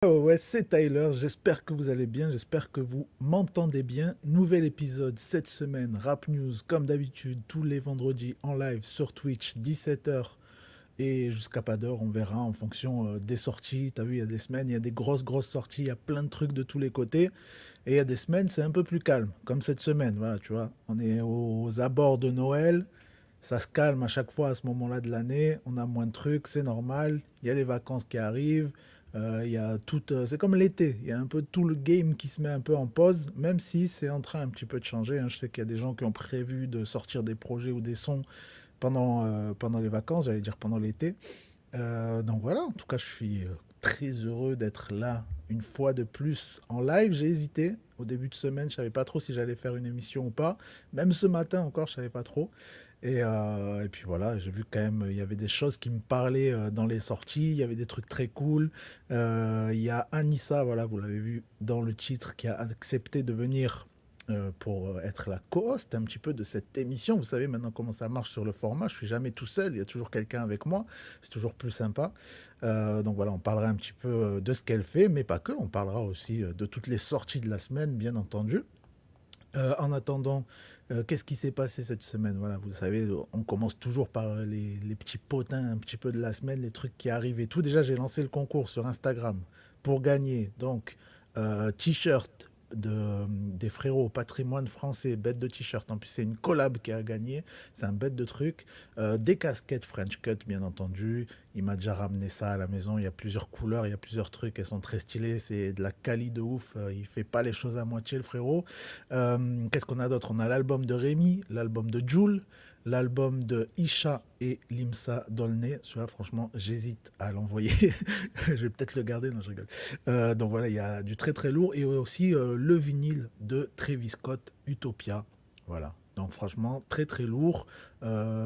Oh ouais, c'est Tyler, j'espère que vous allez bien, j'espère que vous m'entendez bien. Nouvel épisode cette semaine, Rap News, comme d'habitude, tous les vendredis en live sur Twitch, 17h et jusqu'à pas d'heure, on verra en fonction des sorties. T'as vu, il y a des semaines, il y a des grosses sorties, il y a plein de trucs de tous les côtés. Et il y a des semaines, c'est un peu plus calme, comme cette semaine, voilà, tu vois. On est aux abords de Noël, ça se calme à chaque fois à ce moment-là de l'année, on a moins de trucs, c'est normal. Il y a les vacances qui arrivent, il y a tout, c'est comme l'été, il y a un peu tout le game qui se met un peu en pause, même si c'est en train un petit peu de changer, hein. Je sais qu'il y a des gens qui ont prévu de sortir des projets ou des sons pendant les vacances, j'allais dire pendant l'été. Donc voilà, en tout cas, je suis très heureux d'être là une fois de plus en live. J'ai hésité au début de semaine, je savais pas trop si j'allais faire une émission ou pas. Même ce matin encore, je savais pas trop. Et puis voilà, j'ai vu quand même, il y avait des choses qui me parlaient dans les sorties, il y avait des trucs très cool. Il y a Anissa, voilà, vous l'avez vu dans le titre, qui a accepté de venir pour être la co-host un petit peu de cette émission. Vous savez maintenant comment ça marche sur le format, je suis jamais tout seul, il y a toujours quelqu'un avec moi, c'est toujours plus sympa. Donc voilà, on parlera un petit peu de ce qu'elle fait, mais pas que, on parlera aussi de toutes les sorties de la semaine, bien entendu. En attendant, qu'est-ce qui s'est passé cette semaine? Voilà, vous savez, on commence toujours par les petits potins un petit peu de la semaine, les trucs qui arrivent et tout. Déjà, j'ai lancé le concours sur Instagram pour gagner donc t-shirt des frérots Patrimoine français, bête de t-shirt. En plus, c'est une collab qui a gagné, c'est un bête de truc. Des casquettes French Cut, bien entendu. Il m'a déjà ramené ça à la maison. Il y a plusieurs couleurs, il y a plusieurs trucs. Elles sont très stylées. C'est de la quali de ouf. Il fait pas les choses à moitié, le frérot. Qu'est-ce qu'on a d'autre? On a l'album de Rémi, l'album de Jul, l'album de Isha et Limsa Dolné. Celui-là, franchement, j'hésite à l'envoyer. Je vais peut-être le garder. Non, je rigole. Donc voilà, il y a du très très lourd. Et aussi le vinyle de Travis Scott, Utopia. Voilà. Donc franchement, très très lourd.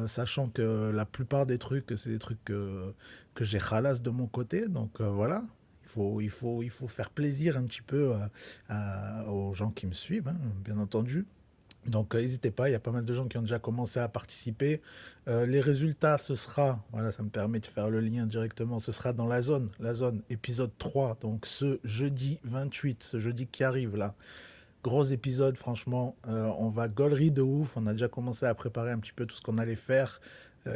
Sachant que la plupart des trucs, c'est des trucs que j'ai ralasse de mon côté. Donc voilà. Il faut faire plaisir un petit peu aux gens qui me suivent, hein, bien entendu. Donc n'hésitez pas, il y a pas mal de gens qui ont déjà commencé à participer. Les résultats, ce sera, voilà, ça me permet de faire le lien directement, ce sera dans la zone épisode 3, donc ce jeudi 28, ce jeudi qui arrive là. Gros épisode, franchement, on va gaulerie de ouf, on a déjà commencé à préparer un petit peu tout ce qu'on allait faire.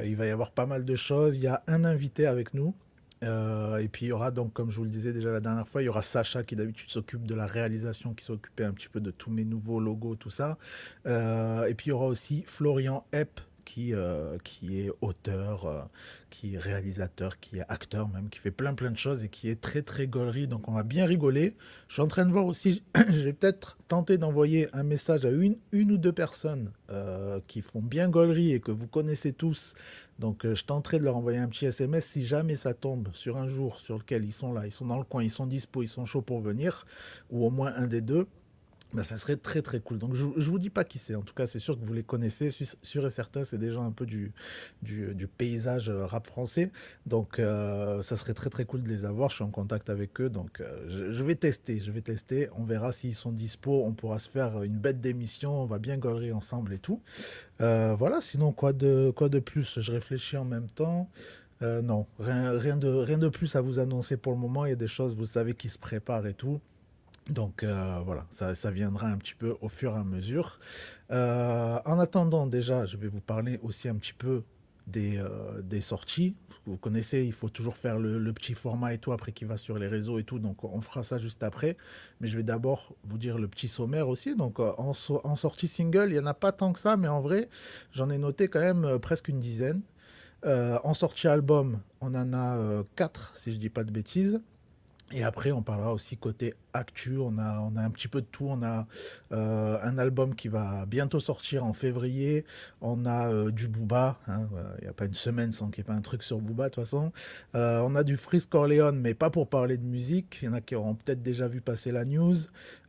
Il va y avoir pas mal de choses, il y a un invité avec nous, et puis il y aura donc, comme je vous le disais déjà la dernière fois, il y aura Sacha qui d'habitude s'occupe de la réalisation, qui s'occupait un petit peu de tous mes nouveaux logos, tout ça. Et puis il y aura aussi Florian Epp qui est auteur, qui est réalisateur, qui est acteur même, qui fait plein de choses et qui est très très gaulerie. Donc on va bien rigoler. Je suis en train de voir aussi, je vais peut-être tenter d'envoyer un message à une ou deux personnes qui font bien gaulerie et que vous connaissez tous. Donc je tenterai de leur envoyer un petit SMS si jamais ça tombe sur un jour sur lequel ils sont là, ils sont dans le coin, ils sont dispo, ils sont chauds pour venir, ou au moins un des deux. Ben, ça serait très très cool. Donc je vous dis pas qui c'est. En tout cas, c'est sûr que vous les connaissez. Sûr et certain, c'est des gens un peu du paysage rap français. Donc ça serait très très cool de les avoir. Je suis en contact avec eux. Donc je vais tester. Je vais tester. On verra s'ils sont dispo. On pourra se faire une bête d'émission. On va bien gaulerie ensemble et tout. Voilà. Sinon, quoi de plus? Je réfléchis en même temps. Non, rien de plus à vous annoncer pour le moment. Il y a des choses, vous savez, qui se préparent et tout. Donc voilà, ça viendra un petit peu au fur et à mesure. En attendant, déjà, je vais vous parler aussi un petit peu des sorties. Vous connaissez, il faut toujours faire le petit format et tout, après qui va sur les réseaux et tout. Donc on fera ça juste après. Mais je vais d'abord vous dire le petit sommaire aussi. Donc en sortie single, il n'y en a pas tant que ça, mais en vrai, j'en ai noté quand même presque une dizaine. En sortie album, on en a 4, si je dis pas de bêtises. Et après, on parlera aussi côté actu. On a un petit peu de tout. On a un album qui va bientôt sortir en février. On a du Booba, hein. Il n'y a pas une semaine sans qu'il n'y ait pas un truc sur Booba, de toute façon. On a du Freeze Corleone, mais pas pour parler de musique. Il y en a qui auront peut-être déjà vu passer la news.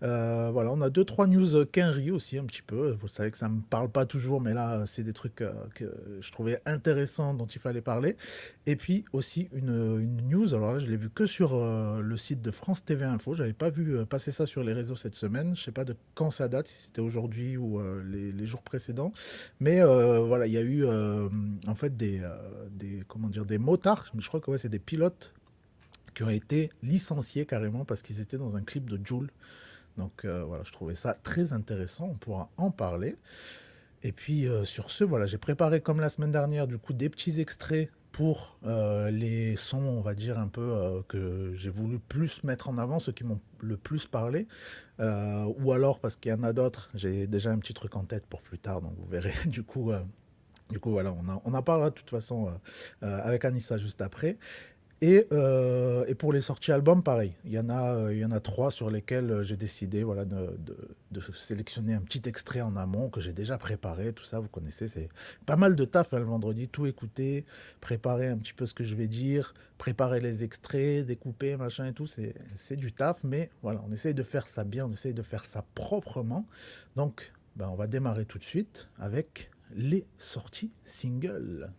Voilà, on a deux, trois news Quinry aussi, un petit peu. Vous savez que ça ne me parle pas toujours, mais là, c'est des trucs que je trouvais intéressants dont il fallait parler. Et puis aussi une news, alors là je l'ai vu que sur le site de France TV Info, j'avais pas vu passer ça sur les réseaux cette semaine, je sais pas de quand ça date, si c'était aujourd'hui ou les jours précédents, mais voilà, il y a eu en fait comment dire, des motards, je crois que ouais, c'est des pilotes qui ont été licenciés carrément parce qu'ils étaient dans un clip de Jul. Donc voilà, je trouvais ça très intéressant, on pourra en parler. Et puis sur ce, voilà, j'ai préparé comme la semaine dernière du coup des petits extraits pour les sons, on va dire un peu que j'ai voulu plus mettre en avant, ceux qui m'ont le plus parlé, ou alors parce qu'il y en a d'autres, j'ai déjà un petit truc en tête pour plus tard, donc vous verrez du coup voilà, on en parlera de toute façon avec Anissa juste après. Et pour les sorties albums, pareil. Il y en a 3 sur lesquels j'ai décidé voilà, de sélectionner un petit extrait en amont que j'ai déjà préparé. Tout ça, vous connaissez, c'est pas mal de taf le vendredi. Tout écouter, préparer un petit peu ce que je vais dire, préparer les extraits, découper, machin et tout. C'est du taf, mais voilà, on essaye de faire ça bien, on essaye de faire ça proprement. Donc, on va démarrer tout de suite avec les sorties singles.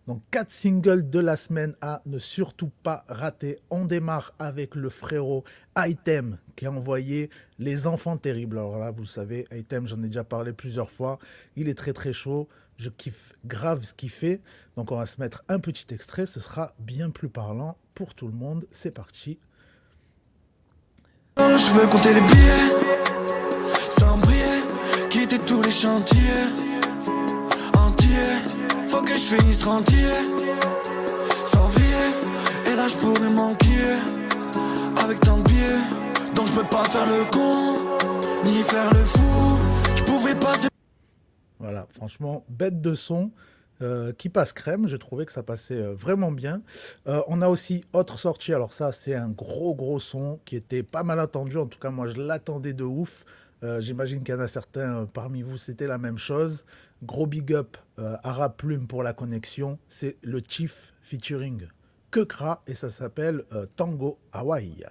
Donc 4 singles de la semaine à ne surtout pas rater. On démarre avec le frérot Item qui a envoyé Les Enfants Terribles. Alors là, vous le savez, Item, j'en ai déjà parlé plusieurs fois. Il est très très chaud. Je kiffe grave ce qu'il fait. Donc on va se mettre un petit extrait. Ce sera bien plus parlant pour tout le monde. C'est parti. Je veux compter les billets, sans briller, quitter tous les chantiers entiers. Faut que je finisse rentier, sans vriller. Et là je pourrais manquer, avec tant de billets. Donc je peux pas faire le con, ni faire le fou. Je pouvais pas... Voilà, franchement, bête de son. Qui passe crème, j'ai trouvé que ça passait vraiment bien. On a aussi autre sortie, alors ça c'est un gros son qui était pas mal attendu, en tout cas moi je l'attendais de ouf. J'imagine qu'il y en a certains parmi vous, c'était la même chose. Gros big up à Rap Plume pour la connexion, c'est le Chief featuring Kekra et ça s'appelle Tango Hawaii.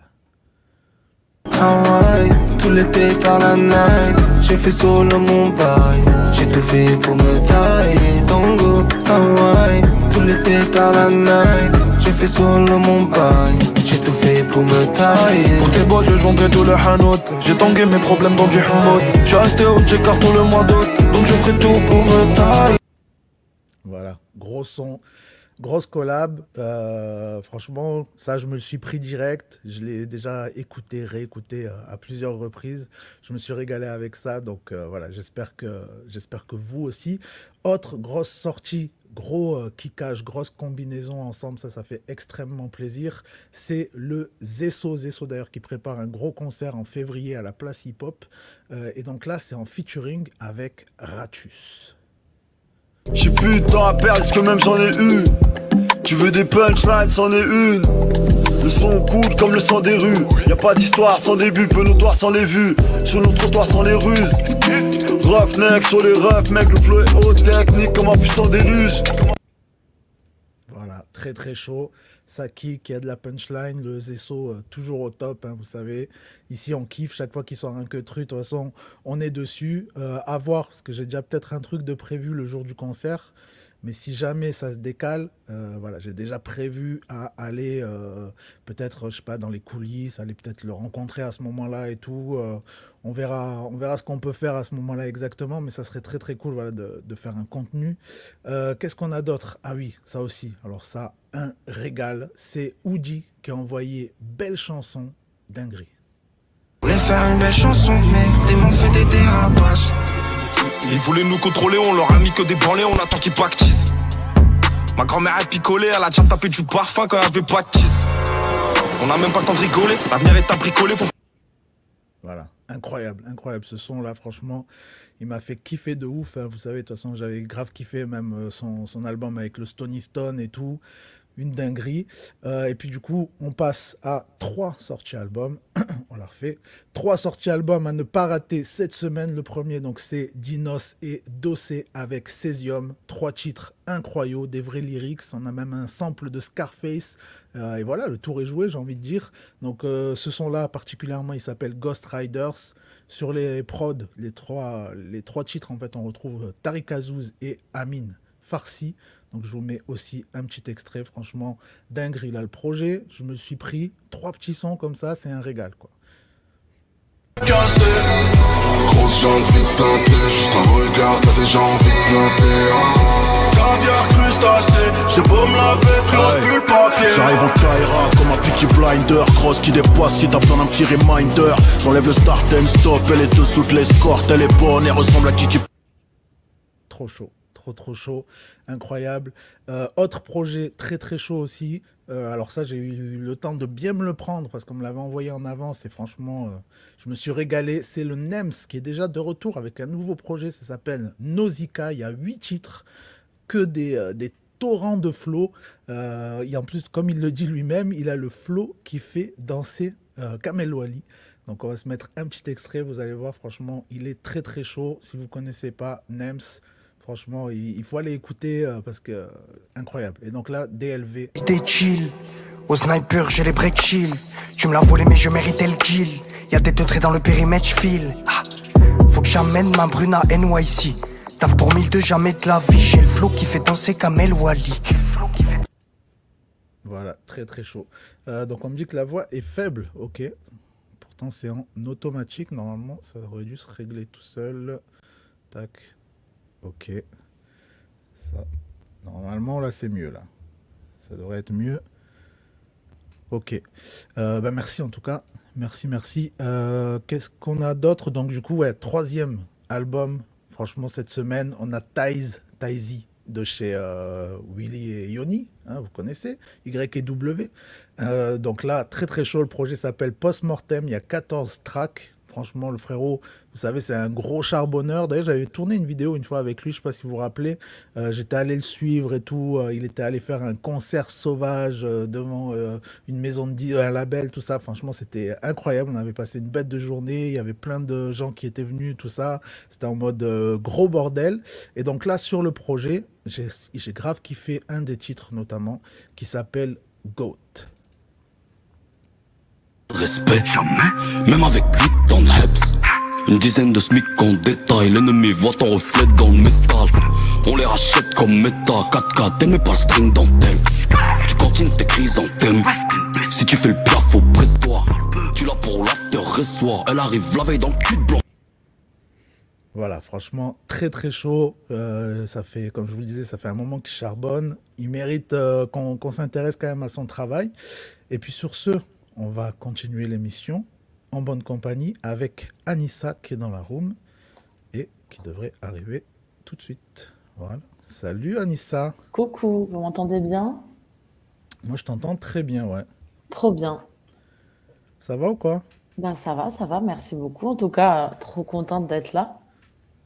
Hawaii, tout l'été par la night, j'ai fait solo mon bail, j'ai tout fait pour me tailler. Tango, Hawaii, tout l'été par la night, j'ai fait solo mon bail, j'ai tout fait pour me tailler. Pour tes boss, je vendrai tout le hanout. J'ai tangué mes problèmes dans du hamout. Je suis resté au check-out tout le mois d'août, donc je ferai tout pour me tailler. Voilà, gros son. Grosse collab, franchement, ça je me le suis pris direct, je l'ai déjà écouté, réécouté à plusieurs reprises, je me suis régalé avec ça, donc voilà, j'espère que vous aussi. Autre grosse sortie, gros kickage, grosse combinaison ensemble, ça fait extrêmement plaisir, c'est le Zesso d'ailleurs qui prépare un gros concert en février à la Place Hip Hop, et donc là c'est en featuring avec Ratus. J'ai plus de temps à perdre, parce que même j'en ai une. Tu veux des punchlines, c'en est une. Le son coule comme le sang des rues. Y'a pas d'histoire sans début, peu notoire sans les vues. Sur nos trottoirs sans les ruses. Roughneck sur les roughs, mec, le flow est haute technique comme un puissant déluge. Voilà, très très chaud. Ça kick, il y a de la punchline, le Zesso toujours au top, hein, vous savez. Ici on kiffe, chaque fois qu'il sort un queutru, de toute façon on est dessus. À voir, parce que j'ai déjà peut-être un truc de prévu le jour du concert. Mais si jamais ça se décale, voilà, j'ai déjà prévu à aller peut-être, je sais pas, dans les coulisses, aller peut-être le rencontrer à ce moment-là et tout. On verra ce qu'on peut faire à ce moment-là exactement, mais ça serait très très cool voilà, de faire un contenu. Qu'est-ce qu'on a d'autre? Ah oui, ça aussi. Alors ça, un régal. C'est Oudi qui a envoyé Belle Chanson, dinguerie. Je voulais faire une belle chanson, mais des m'ont fait des dérapages. Ils voulaient nous contrôler, on leur a mis que des branlés, on attend qu'ils pactisent. Ma grand-mère a picolé, elle a déjà tapé du parfum quand elle avait pas de tisse. On a même pas le temps de rigoler, l'avenir est à bricoler pour... Voilà, incroyable ce son là, franchement, il m'a fait kiffer de ouf, hein. Vous savez, de toute façon, j'avais grave kiffé même son album avec le Stony Stone et tout, une dinguerie. Et puis du coup, on passe à 3 sorties albums, on la refait, 3 sorties albums à ne pas rater cette semaine. Le premier, donc c'est Dinos et Dossé avec Césium, 3 titres incroyables, des vrais lyrics, on a même un sample de Scarface, et voilà, le tour est joué, j'ai envie de dire. Donc ce son-là particulièrement, il s'appelle Ghost Riders. Sur les prods, les trois titres, en fait, on retrouve Tariq Azouz et Amin Farsi. Donc je vous mets aussi un petit extrait, franchement, dinguerie là le projet. Je me suis pris 3 petits sons comme ça, c'est un régal quoi. Cassé, grosse j'ai envie de teinter, juste un regard, t'as déjà envie de noter. caviar crustacé. J'ai beau me laver, frérot, j'pue le papier. J'arrive en Kaira comme un Peaky Blinder. Cross qui dépasse si t'as besoin d'un petit reminder. J'enlève le start and stop, elle est dessous de l'escorte. Elle est bonne et ressemble à Kiki. Trop chaud, trop chaud, incroyable. Autre projet très chaud aussi. Alors ça, j'ai eu le temps de bien me le prendre parce qu'on me l'avait envoyé en avance et franchement, je me suis régalé. C'est le Nems qui est déjà de retour avec un nouveau projet. Ça s'appelle Nausicaa. Il y a 8 titres, que des torrents de flow. Et en plus, comme il le dit lui-même, il a le flow qui fait danser Kamel Wally. Donc on va se mettre un petit extrait. Vous allez voir, franchement, il est très chaud. Si vous ne connaissez pas Nems, franchement, il faut aller écouter parce que incroyable. Et donc là, DLV. T'es chill, au sniper j'ai les breaks chill. Tu me l'as volé mais je méritais le kill. Y'a des deux traits dans le périmètre, j'file. Faut que j'amène ma brune à NYC. Taf pour 1002, jamais de la vie. J'ai le flow qui fait danser Kamel Wally. Voilà, très chaud. Donc on me dit que la voix est faible, ok. Pourtant c'est en automatique, normalement ça aurait dû se régler tout seul. Tac. Ok. Ça. Normalement, là, c'est mieux, là. Ça devrait être mieux. Ok. Merci, en tout cas. Merci. Qu'est-ce qu'on a d'autre? Donc, du coup, ouais, 3e album. Franchement, cette semaine, on a Taizy de chez Willy et Yoni. Hein, vous connaissez. Y&W. Donc là, très chaud. Le projet s'appelle Postmortem. Il y a 14 tracks. Franchement, le frérot, vous savez, c'est un gros charbonneur. D'ailleurs, j'avais tourné une vidéo une fois avec lui, je ne sais pas si vous vous rappelez. J'étais allé le suivre et tout. Il était allé faire un concert sauvage devant une maison de disques, un label, tout ça. Franchement, c'était incroyable. On avait passé une bête de journée. Il y avait plein de gens qui étaient venus, tout ça. C'était en mode gros bordel. Et donc là, sur le projet, j'ai grave kiffé un des titres notamment qui s'appelle GOAT. Respect, jamais, même avec 8 dans le Hebs. Une dizaine de SMIC en détail. L'ennemi voit ton reflet dans le métal. On les rachète comme méta 4K, t'aimais pas le string dentelle. Tu continues tes chrysanthèmes. Si tu fais le piaf auprès de toi, tu l'as pour l'after reçoit. Elle arrive la veille dans le cul de blanc. Voilà, franchement, très chaud. Ça fait, comme je vous le disais, ça fait un moment qu'il charbonne. Il mérite qu'on s'intéresse quand même à son travail. Et puis sur ce, on va continuer l'émission en bonne compagnie avec Anissa qui est dans la room et qui devrait arriver tout de suite. Voilà. Salut Anissa. Coucou, vous m'entendez bien? Moi je t'entends très bien, ouais. Trop bien. Ça va ou quoi? Ben ça va, merci beaucoup. En tout cas, trop contente d'être là.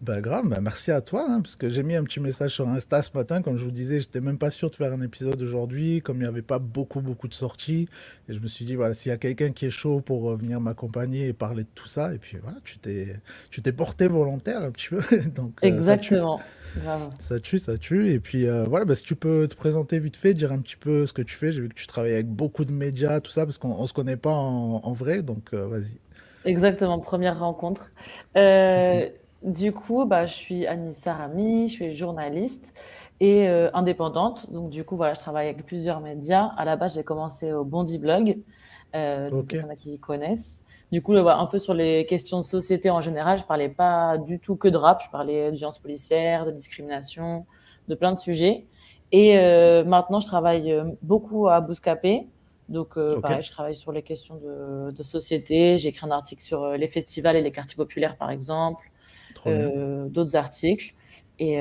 Bah grave, bah merci à toi, hein, parce que j'ai mis un petit message sur Insta ce matin, comme je vous disais, j'étais même pas sûr de faire un épisode aujourd'hui, comme il n'y avait pas beaucoup de sorties, et je me suis dit, voilà, s'il y a quelqu'un qui est chaud pour venir m'accompagner et parler de tout ça, et puis voilà, tu t'es porté volontaire un petit peu, donc Exactement. Bravo. ça tue, et puis voilà, bah, si tu peux te présenter vite fait, dire un petit peu ce que tu fais, j'ai vu que tu travailles avec beaucoup de médias, tout ça, parce qu'on se connaît pas en vrai, donc vas-y. Exactement, première rencontre. Si. Du coup, bah, je suis Anissa Rami, je suis journaliste et indépendante. Donc, du coup, voilà, je travaille avec plusieurs médias. À la base, j'ai commencé au Bondi Blog, donc il y Ok, en a qui connaissent. Du coup, voilà, un peu sur les questions de société en général, je parlais pas du tout que de rap, je parlais de violences policières, de discrimination, de plein de sujets. Et maintenant, je travaille beaucoup à Bouscapé. Donc, ok, pareil, je travaille sur les questions de société. J'ai écrit un article sur les festivals et les quartiers populaires, par exemple. trop bien. D'autres articles. Et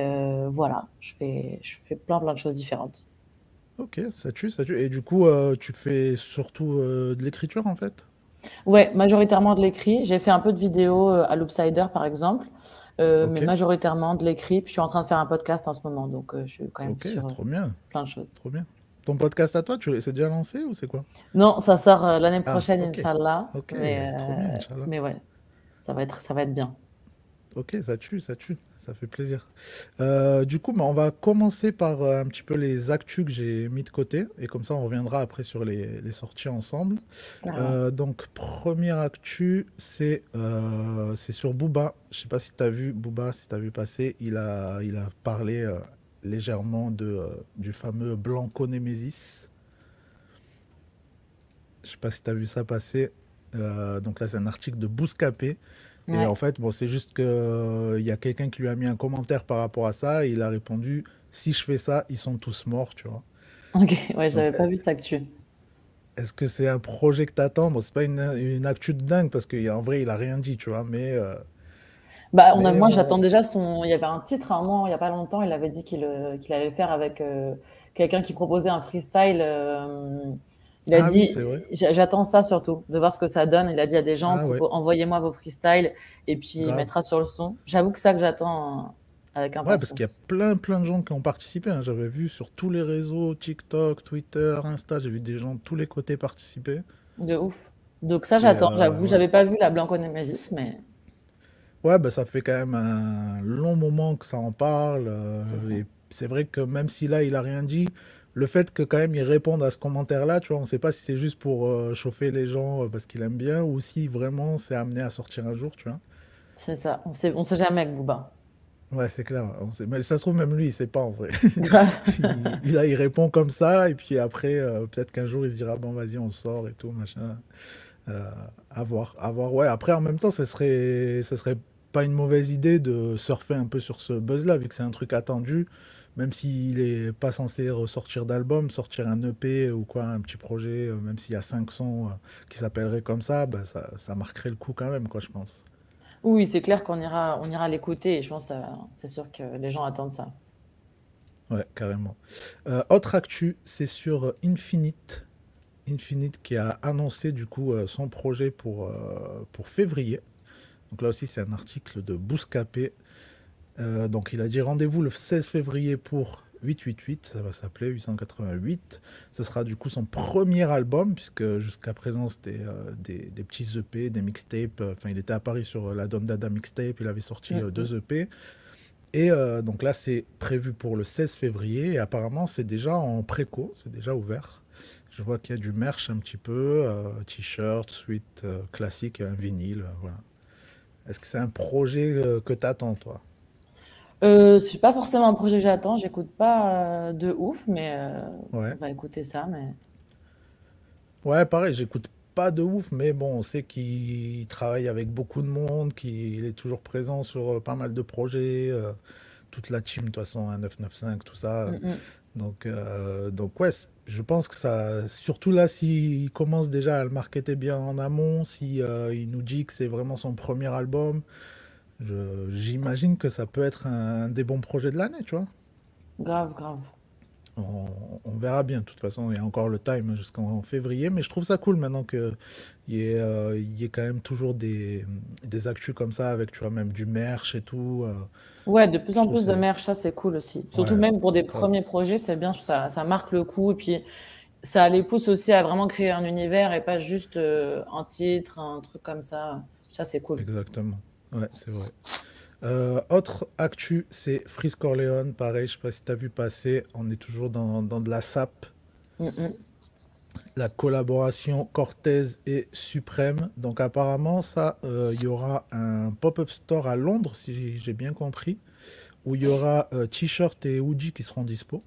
voilà, je fais plein de choses différentes. Ok, ça tue. Et du coup, tu fais surtout de l'écriture en fait? Ouais, majoritairement de l'écrit. J'ai fait un peu de vidéo à Loopsider, par exemple, mais Ok, majoritairement de l'écrit. Puis je suis en train de faire un podcast en ce moment, donc je suis quand même ok, sur trop bien, plein de choses. trop bien. Ton podcast à toi, c'est déjà lancé ou c'est quoi? Non, ça sort l'année Ah, prochaine, ok, Inch'Allah. ok, Mais, trop bien, Inch'Allah. mais ouais, ça va être bien. Ok, ça tue, ça fait plaisir. Du coup, bah, on va commencer par un petit peu les actus que j'ai mis de côté, et comme ça on reviendra après sur les sorties ensemble. Carrément. Donc, première actu, c'est sur Booba. Je sais pas si tu as vu Booba, si tu as vu passer, il a parlé légèrement du fameux Blanco Nemesis. Je sais pas si tu as vu ça passer. Donc là, c'est un article de Bouscapé. Et en Ouais. fait, bon, c'est juste que il y a quelqu'un qui lui a mis un commentaire par rapport à ça et il a répondu, si je fais ça, ils sont tous morts, tu vois. Ok, ouais, Donc, j'avais pas vu cette actu. est-ce que c'est un projet que t'attends? Bon, c'est pas une actu de dingue parce qu'en vrai, il a rien dit, tu vois, Bah, mais moi, j'attends déjà son. Il y avait un titre à un moment, il y a pas longtemps, il avait dit qu'il allait le faire avec quelqu'un qui proposait un freestyle. Il a ah oui, dit, c'est vrai. j'attends ça surtout, de voir ce que ça donne. Il a dit à des gens, Ah ouais, envoyez-moi vos freestyles et puis il grave. mettra sur le son. J'avoue que ça que j'attends avec Ouais, parce qu'il y a impatience. plein de gens qui ont participé, hein. J'avais vu sur tous les réseaux, TikTok, Twitter, Insta, j'ai vu des gens de tous les côtés participer. De ouf. Donc ça, Et j'attends. J'avoue, ouais. j'avais pas vu la Blanco Nemesis, mais Ouais, bah, ça fait quand même un long moment que ça en parle. c'est ça. Et c'est vrai que même si là, il a rien dit, le fait que quand même il réponde à ce commentaire-là, tu vois, on ne sait pas si c'est juste pour chauffer les gens parce qu'il aime bien ou si vraiment c'est amené à sortir un jour, tu vois. C'est ça. On sait jamais avec Booba. Ouais, c'est clair. Mais ça se trouve, même lui, il sait pas en vrai. Grave. Il répond comme ça, et puis après, peut-être qu'un jour, il se dira, bon, vas-y, on le sort et tout, machin. Euh, à voir, à voir. Ouais, après, en même temps, ça serait pas une mauvaise idée de surfer un peu sur ce buzz-là, vu que c'est un truc attendu. Même s'il est pas censé ressortir d'album, sortir un EP ou quoi, un petit projet, même s'il y a 5 sons qui s'appelleraient comme ça, bah, ça marquerait le coup quand même, quoi, je pense. Oui, c'est clair on ira l'écouter et je pense que c'est sûr que les gens attendent ça. Ouais, carrément. Autre actu, c'est sur Infinite. Infinite qui a annoncé du coup son projet pour février. Donc là aussi, c'est un article de Bouscapé. Donc il a dit rendez-vous le 16 février pour 888, ça va s'appeler 888. Ce sera du coup son premier album, puisque jusqu'à présent c'était des petits EP, des mixtapes. Enfin, il était à Paris sur la Don Dada mixtape, il avait sorti Mm, mm. 2 EP. Et donc là, c'est prévu pour le 16 février. Et apparemment, c'est déjà en préco, c'est déjà ouvert. Je vois qu'il y a du merch un petit peu, t-shirt, suite classique, un vinyle, voilà. Est-ce que c'est un projet que t'attends, toi? C'est pas forcément un projet que j'attends, j'écoute pas de ouf, mais on Ouais. va écouter ça. Mais Ouais, pareil, j'écoute pas de ouf, mais bon, on sait qu'il travaille avec beaucoup de monde, qu'il est toujours présent sur pas mal de projets, toute la team, de toute façon, 1995, tout ça. Mm, mm. Donc ouais, je pense que ça, surtout là, s'il commence déjà à le marketer bien en amont, si il nous dit que c'est vraiment son premier album, j'imagine que ça peut être un des bons projets de l'année, tu vois. Grave, grave. On, on verra bien, de toute façon, il y a encore le time jusqu'en février, mais je trouve ça cool maintenant qu'il y ait quand même toujours des actus comme ça, avec, tu vois, même du merch et tout. Ouais, de plus Je en trouve plus de c'est... merch, ça c'est cool aussi. Surtout Ouais, même pour des grave. premiers projets, c'est bien, ça marque le coup et puis ça les pousse aussi à vraiment créer un univers et pas juste un titre, un truc comme ça. Ça c'est cool. Exactement. Ouais, c'est vrai. Autre actu, c'est Freeze Corleone. Pareil, je sais pas si tu as vu passer. On est toujours dans de la SAP. Mm, mm. La collaboration Cortez et Suprême. Donc apparemment, ça, il y aura un pop-up store à Londres, si j'ai bien compris, où il y aura t-shirt et hoodie qui seront dispo.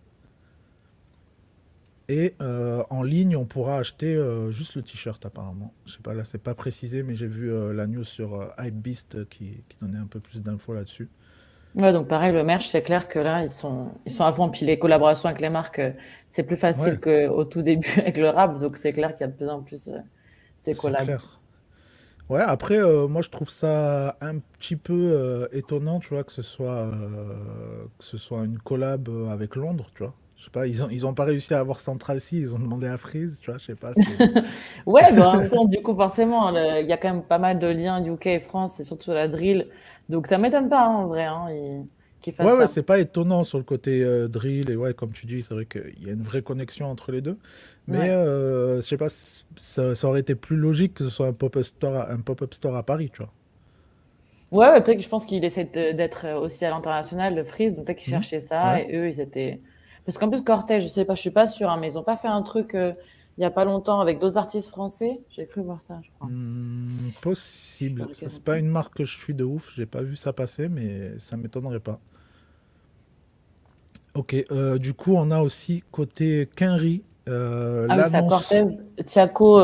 Et en ligne, on pourra acheter juste le t-shirt apparemment. Je sais pas, là, c'est pas précisé, mais j'ai vu la news sur Hypebeast qui donnait un peu plus d'infos là-dessus. Ouais, donc pareil, le merch, c'est clair que là, ils sont à fond. Puis les collaborations avec les marques, c'est plus facile Ouais, qu'au tout début avec le rap. Donc c'est clair qu'il y a de plus en plus ces c'est collabs. clair. Ouais, après, moi, je trouve ça un petit peu étonnant, tu vois, que ce soit une collab avec Londres, tu vois. Je sais pas, ils ont pas réussi à avoir Central C, ils ont demandé à Freeze, tu vois, je sais pas, c'est... Ouais, mais en même temps, du coup, forcément, il y a quand même pas mal de liens UK et France, et surtout la drill. Donc ça m'étonne pas, hein, en vrai, hein, qu'ils Ouais, fassent ouais, ça. c'est pas étonnant sur le côté drill, et ouais, comme tu dis, c'est vrai qu'il y a une vraie connexion entre les deux. Mais, Ouais. je sais pas, ça aurait été plus logique que ce soit un pop-up store à Paris, tu vois. Ouais, ouais, peut-être que je pense qu'il essaie d'être aussi à l'international, le Freeze, donc peut-être qu'ils Hmm. cherchaient ça, Ouais. et eux, ils étaient... Parce qu'en plus, Cortez, je sais pas, je suis pas sûre, hein, mais ils ont pas fait un truc il y a pas longtemps avec d'autres artistes français. J'ai cru voir ça, je crois. Je Possible. vais Ça, c'est pas regarder. une marque que je suis de ouf, j'ai pas vu ça passer, mais ça m'étonnerait pas. Ok, du coup, on a aussi côté Quinry, Ah oui, c'est à Cortez, l'annonce. Tiaco,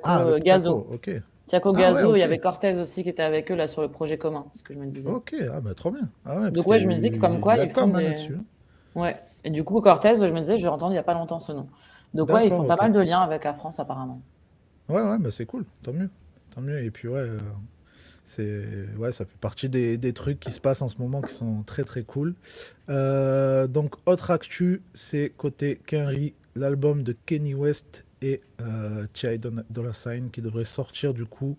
Ah, avec Gazo. Tiako, ok. Tiago Ah ouais, Gazo, il y ok. avait Cortez aussi qui était avec eux là sur le projet commun, c'est ce que je me disais. Ok, ah bah trop bien. Ah ouais, parce Donc ouais, je me disais que comme qu'il y a quoi de la ils font com hein, des... là-dessus. Ouais. Et du coup, Cortez, je me disais, j'ai entendu il n'y a pas longtemps ce nom. Donc ouais, ils D'accord, font pas ok. mal de liens avec la France apparemment. Ouais, ouais, bah c'est cool, tant mieux. Tant mieux. Et puis ouais, c'est ouais, ça fait partie des trucs qui se passent en ce moment qui sont très très cool. Donc autre actu, c'est côté Quinry, l'album de Kanye West et T.I. Dolla $ign qui devrait sortir du coup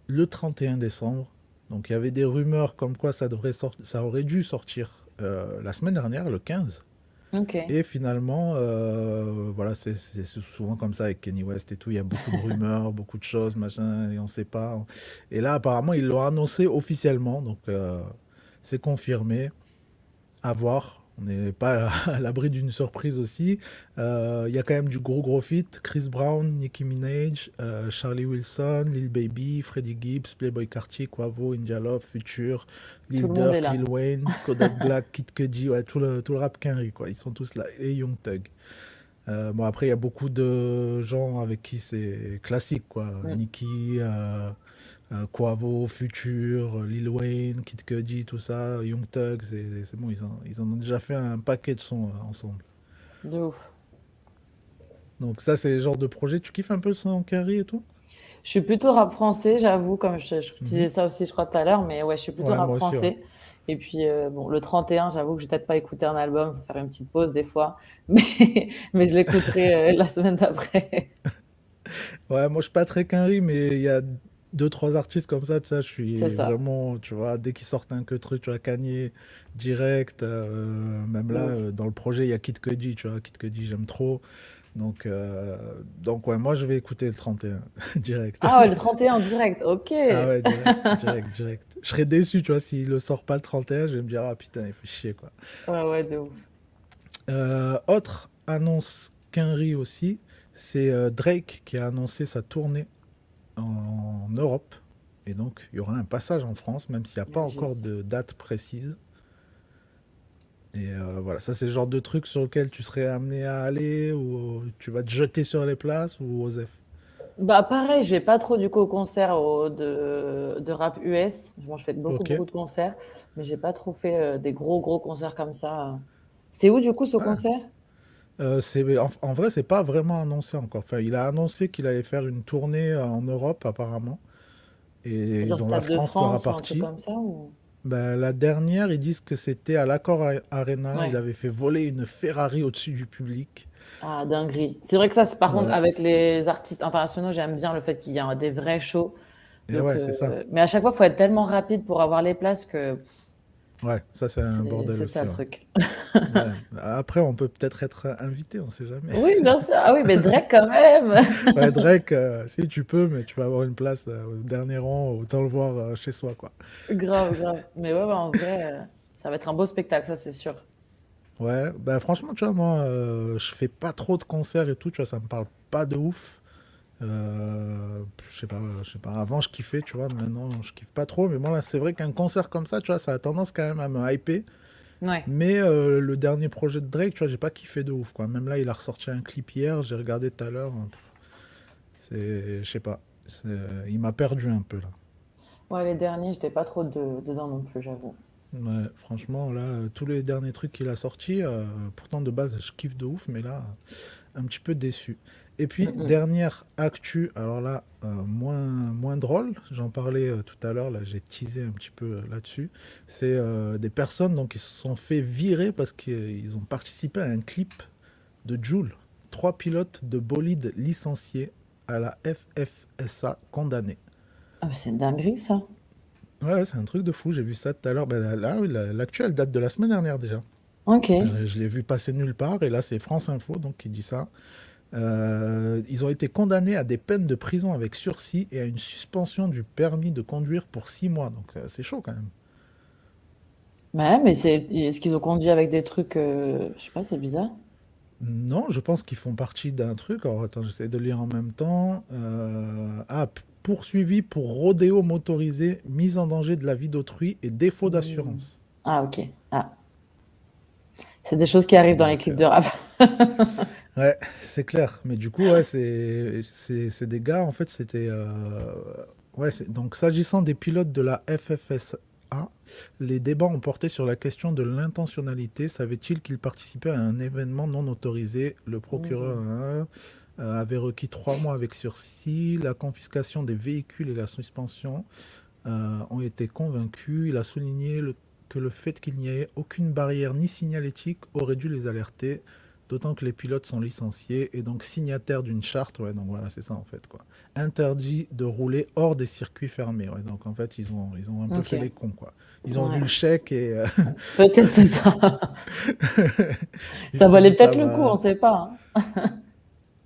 le 31 décembre. Donc il y avait des rumeurs comme quoi ça aurait dû sortir la semaine dernière, le 15. Ok. Et finalement, voilà, c'est souvent comme ça avec Kanye West et tout. Il y a beaucoup de rumeurs, beaucoup de choses, machin, et on sait pas. Et là, apparemment, ils l'ont annoncé officiellement, donc c'est confirmé. À voir. On n'est pas à l'abri d'une surprise aussi. Il y a quand même du gros feat. Chris Brown, Nicki Minaj, Charlie Wilson, Lil Baby, Freddie Gibbs, Playboi Carti, Quavo, India Love, Future, Tout Lil le monde est Durk, là. Lil Wayne, Kodak Black, Kid Cudi, ouais, tout le rap Quinry, quoi. Ils sont tous là. Et Young Thug. Bon, après, il y a beaucoup de gens avec qui c'est classique, quoi. Mm. Nicki, Quavo, Future, Lil Wayne, Kid Cudi, tout ça, Young Thug, c'est bon, ils en ont déjà fait un paquet de sons ensemble. De ouf. Donc ça, c'est le genre de projet. Tu kiffes un peu le son Quinry et tout? Je suis plutôt rap français, j'avoue, comme je disais Mhm. ça aussi, je crois, tout à l'heure, mais ouais, je suis plutôt Ouais, rap moi aussi, ouais. français. Et puis, bon, le 31, j'avoue que j'ai peut-être pas écouté un album, faut faire une petite pause des fois, mais, mais je l'écouterai la semaine d'après. Ouais, moi, je suis pas très Quinry, mais il y a deux, trois artistes comme ça, je C'est suis ça, vraiment, tu vois, dès qu'ils sortent un que truc, tu vois, Kanye, direct, même de là, ouf. dans le projet, il y a Kid Cudi, tu vois, Kid Cudi, j'aime trop. Donc ouais, moi, je vais écouter le 31, direct. Ah ouais, le 31 en direct, ok. Ah ouais, direct. Je serais déçu, tu vois, s'il le sort pas le 31, je vais me dire, ah putain, il fait chier, quoi. Ouais, ouais, de ouf. Autre annonce Quinry aussi, c'est Drake qui a annoncé sa tournée en Europe. Et donc, il y aura un passage en France, même s'il n'y a pas Imagine encore ça. de date précise. Et voilà, ça c'est le genre de truc sur lequel tu serais amené à aller, ou tu vas te jeter sur les places, ou Osef. Bah pareil, je vais pas trop du coup au concert de rap US. Bon, je fais beaucoup, Ok. beaucoup de concerts, mais j'ai pas trop fait des gros concerts comme ça. C'est où du coup ce Ouais. concert? En vrai, c'est pas vraiment annoncé encore. Enfin, il a annoncé qu'il allait faire une tournée en Europe, apparemment, et Genre dont la Stade de France fera France ou un truc partie. comme ça ou... Ben, la dernière, ils disent que c'était à l'Accor Arena. Il Ouais. avait fait voler une Ferrari au-dessus du public. Ah, dinguerie. C'est vrai que ça, par contre, Ouais. avec les artistes internationaux, j'aime bien le fait qu'il y ait des vrais shows. Et Donc, ouais, c'est ça. mais à chaque fois, il faut être tellement rapide pour avoir les places que Ouais, ça c'est un bordel c'est ça aussi. le Ouais. truc. Ouais. Après, on peut peut-être être invité, on sait jamais. Oui, bien sûr. Ah oui, mais Drake quand même. Ouais, Drake, si tu peux, mais tu vas avoir une place au dernier rang, autant le voir chez soi, quoi. Grave, grave. Mais ouais, en vrai, ça va être un beau spectacle, ça c'est sûr. Ouais, bah franchement, tu vois, moi, je fais pas trop de concerts et tout, tu vois, ça me parle pas de ouf. Je sais pas, avant je kiffais, tu vois, maintenant je kiffe pas trop, mais bon là, c'est vrai qu'un concert comme ça, tu vois, ça a tendance quand même à me hyper. Ouais. Mais le dernier projet de Drake, tu vois, j'ai pas kiffé de ouf, quoi. Même là, il a ressorti un clip hier, j'ai regardé tout à l'heure. Je sais pas. Il m'a perdu un peu, là. Ouais, les derniers, j'étais pas trop dedans non plus, j'avoue. Ouais, franchement, là, tous les derniers trucs qu'il a sortis, pourtant de base, je kiffe de ouf, mais là, un petit peu déçu. Et puis, Mm. dernière actu, alors là, moins drôle, j'en parlais tout à l'heure, là, j'ai teasé un petit peu là-dessus. C'est des personnes donc, qui se sont fait virer parce qu'ils ont participé à un clip de Jul. 3 pilotes de bolide licenciés à la FFSA condamnés. Ah, mais c'est une dinguerie, ça. Ouais, c'est un truc de fou, j'ai vu ça tout à l'heure. Ben, là, oui, l'actu, elle date de la semaine dernière déjà. Ok. Je l'ai vu passer nulle part, et là, c'est France Info donc, qui dit ça. Ils ont été condamnés à des peines de prison avec sursis et à une suspension du permis de conduire pour 6 mois. Donc, c'est chaud quand même. Ouais, mais est-ce qu'ils ont conduit avec des trucs, je sais pas, c'est bizarre. Non, je pense qu'ils font partie d'un truc. Alors, attends, j'essaie de lire en même temps. Poursuivi pour rodéo motorisé, mise en danger de la vie d'autrui et défaut Hmm. d'assurance. Ah, ok. Ah, c'est des choses qui arrivent dans les Donc, clips de rap. Ouais, c'est clair. Mais du coup, ouais, c'est des gars, en fait, c'était... ouais, donc, s'agissant des pilotes de la FFSA, les débats ont porté sur la question de l'intentionnalité. Savait-il qu'il participait à un événement non autorisé? Le procureur avait requis 3 mois avec sursis. La confiscation des véhicules et la suspension ont été convaincus. Il a souligné que le fait qu'il n'y ait aucune barrière ni signalétique aurait dû les alerter. D'autant que les pilotes sont licenciés et donc signataires d'une charte. Ouais, donc voilà, c'est ça en fait, quoi. Interdit de rouler hors des circuits fermés. Ouais, donc en fait, ils ont un peu fait Ok. les cons, quoi. Ils ont vu Ouais. le chèque et Peut-être c'est ça. ils Ça se sont valait dit ça peut-être le coup, on va. sait pas. Hein.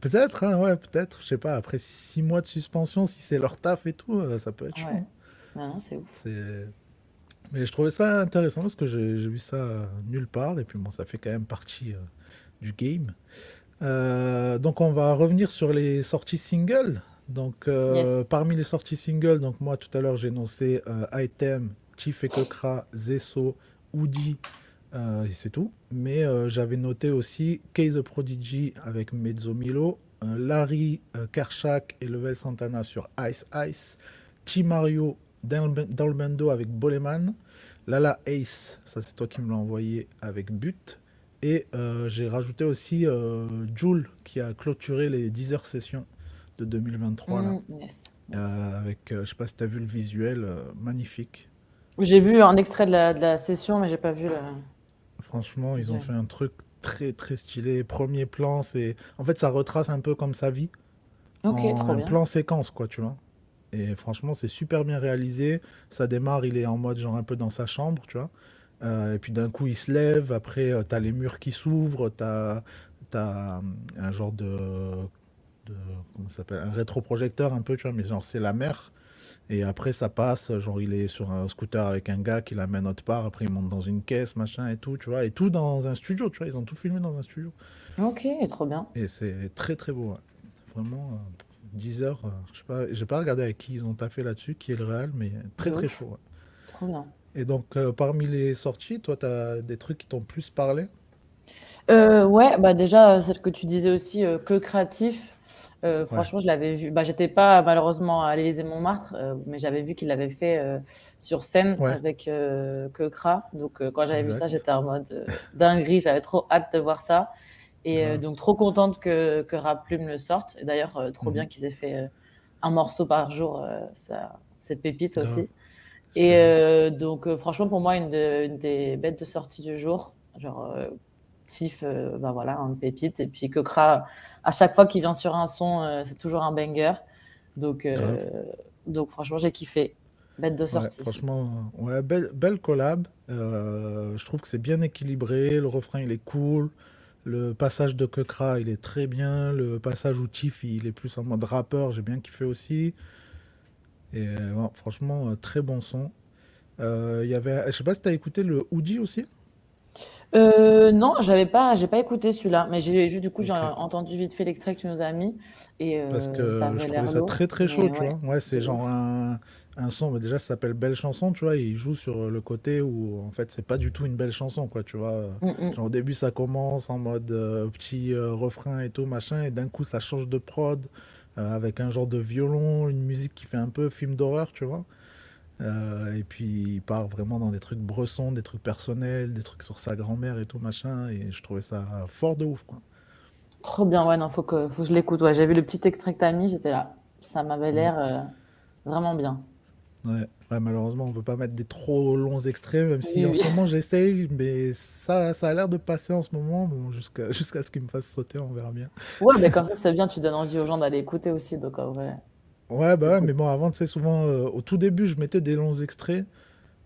Peut-être, hein, ouais, peut-être. Je sais pas, après 6 mois de suspension, si c'est leur taf et tout, ça peut être chaud, Ouais. hein. Ouais, non, c'est ouf. C'est... Mais je trouvais ça intéressant parce que j'ai vu ça nulle part. Et puis bon, ça fait quand même partie du game. Donc on va revenir sur les sorties singles. Donc Yes. parmi les sorties singles, donc moi tout à l'heure j'ai énoncé Item, Chief et Kekra, Zesso, Oudi, et c'est tout. Mais j'avais noté aussi Case the Prodigy avec Mezzo Milo, Larry, Kershak et Level Santana sur Ice Ice, Mario, Dalbendo avec Boleman, Lala Ace, ça c'est toi qui me l'as envoyé avec But. Et j'ai rajouté aussi Jul qui a clôturé les 10 heures sessions de 2023 là. Yes. Yes. Avec, je sais pas si tu as vu le visuel, magnifique. J'ai vu un extrait de la session, mais j'ai pas vu le Franchement, ils ont visuel. fait un truc très très stylé. Premier plan, c'est... En fait, ça retrace un peu comme sa vie, Ok, en trop un bien. plan séquence, quoi, tu vois. Et franchement, c'est super bien réalisé. Ça démarre, il est en mode genre un peu dans sa chambre, tu vois. Et puis d'un coup, il se lève. Après, t'as les murs qui s'ouvrent. T'as un genre de... Comment ça s'appelle? Un rétroprojecteur un peu, tu vois. Mais genre, c'est la mer. Et après, ça passe. Genre, il est sur un scooter avec un gars qui l'amène autre part. Après, il monte dans une caisse, machin et tout, tu vois. Et tout dans un studio, tu vois. Ils ont tout filmé dans un studio. Ok, trop bien. Et c'est très, très beau, ouais. Vraiment, 10 heures. Je sais pas, j'ai pas regardé avec qui ils ont taffé là-dessus, qui est le réel, mais très, De très ouf. chaud, ouais. Trop bien. Et donc, parmi les sorties, toi, tu as des trucs qui t'ont plus parlé? Ouais, bah déjà, celle que tu disais aussi, que créatif. Ouais, Franchement, je l'avais vu. Bah, j'étais pas malheureusement à l'Élysée-Montmartre, mais j'avais vu qu'il l'avait fait sur scène ouais, avec Kekra. Donc, quand j'avais vu ça, exact. j'étais en mode dinguerie. J'avais trop hâte de voir ça. Et Grave. donc, trop contente que Rap Plume le sorte. Et d'ailleurs, trop bien Mhm. qu'ils aient fait un morceau par jour. Ça, c'est pépite Grave, aussi. j'ai Et vu. donc, franchement, pour moi, une des bêtes de sortie du jour. Genre, Tiff, ben voilà, une pépite. Et puis Kekra, à chaque fois qu'il vient sur un son, c'est toujours un banger. Donc, Grave. franchement, j'ai kiffé. Bête de Ouais, sortie. franchement, ouais, belle collab. Je trouve que c'est bien équilibré. Le refrain, il est cool. Le passage de Kekra, il est très bien. Le passage où Tiff, il est plus en mode rappeur, j'ai bien kiffé aussi. Et ouais, franchement, très bon son. Il y avait, je sais pas si t'as écouté le Oudi aussi? Non, j'ai pas écouté celui-là, mais j'ai juste du coup j'ai Ok. entendu vite fait l'extrait que tu nous as mis et Parce ça que je avait trouvais l'air ça lourd, très très chaud, mais tu ouais, vois. Ouais, c'est de genre ouf. un son, mais déjà ça s'appelle Belle Chanson, tu vois. Et il joue sur le côté où en fait c'est pas du tout une belle chanson, quoi, tu vois. Mm, mm. Genre au début ça commence en mode petit refrain et tout, machin, et d'un coup ça change de prod avec un genre de violon, une musique qui fait un peu film d'horreur, tu vois. Et puis il part vraiment dans des trucs bressons, des trucs personnels, des trucs sur sa grand-mère et tout, machin. Et je trouvais ça fort de ouf, quoi. Trop bien, ouais, non, faut que je l'écoute. Ouais, j'ai vu le petit extrait que t'as mis, j'étais là. Ça m'avait Mm. l'air vraiment bien. Ouais. Ouais, malheureusement, on peut pas mettre des trop longs extraits, même si Oui, en oui. ce moment j'essaye, mais ça a l'air de passer en ce moment, bon, jusqu'à ce qu'il me fasse sauter, on verra bien. Ouais, mais comme ça, c'est bien, tu donnes envie aux gens d'aller écouter aussi, donc en vrai, Ouais, bah ouais, écoute. mais bon, avant, tu sais, souvent, au tout début, je mettais des longs extraits.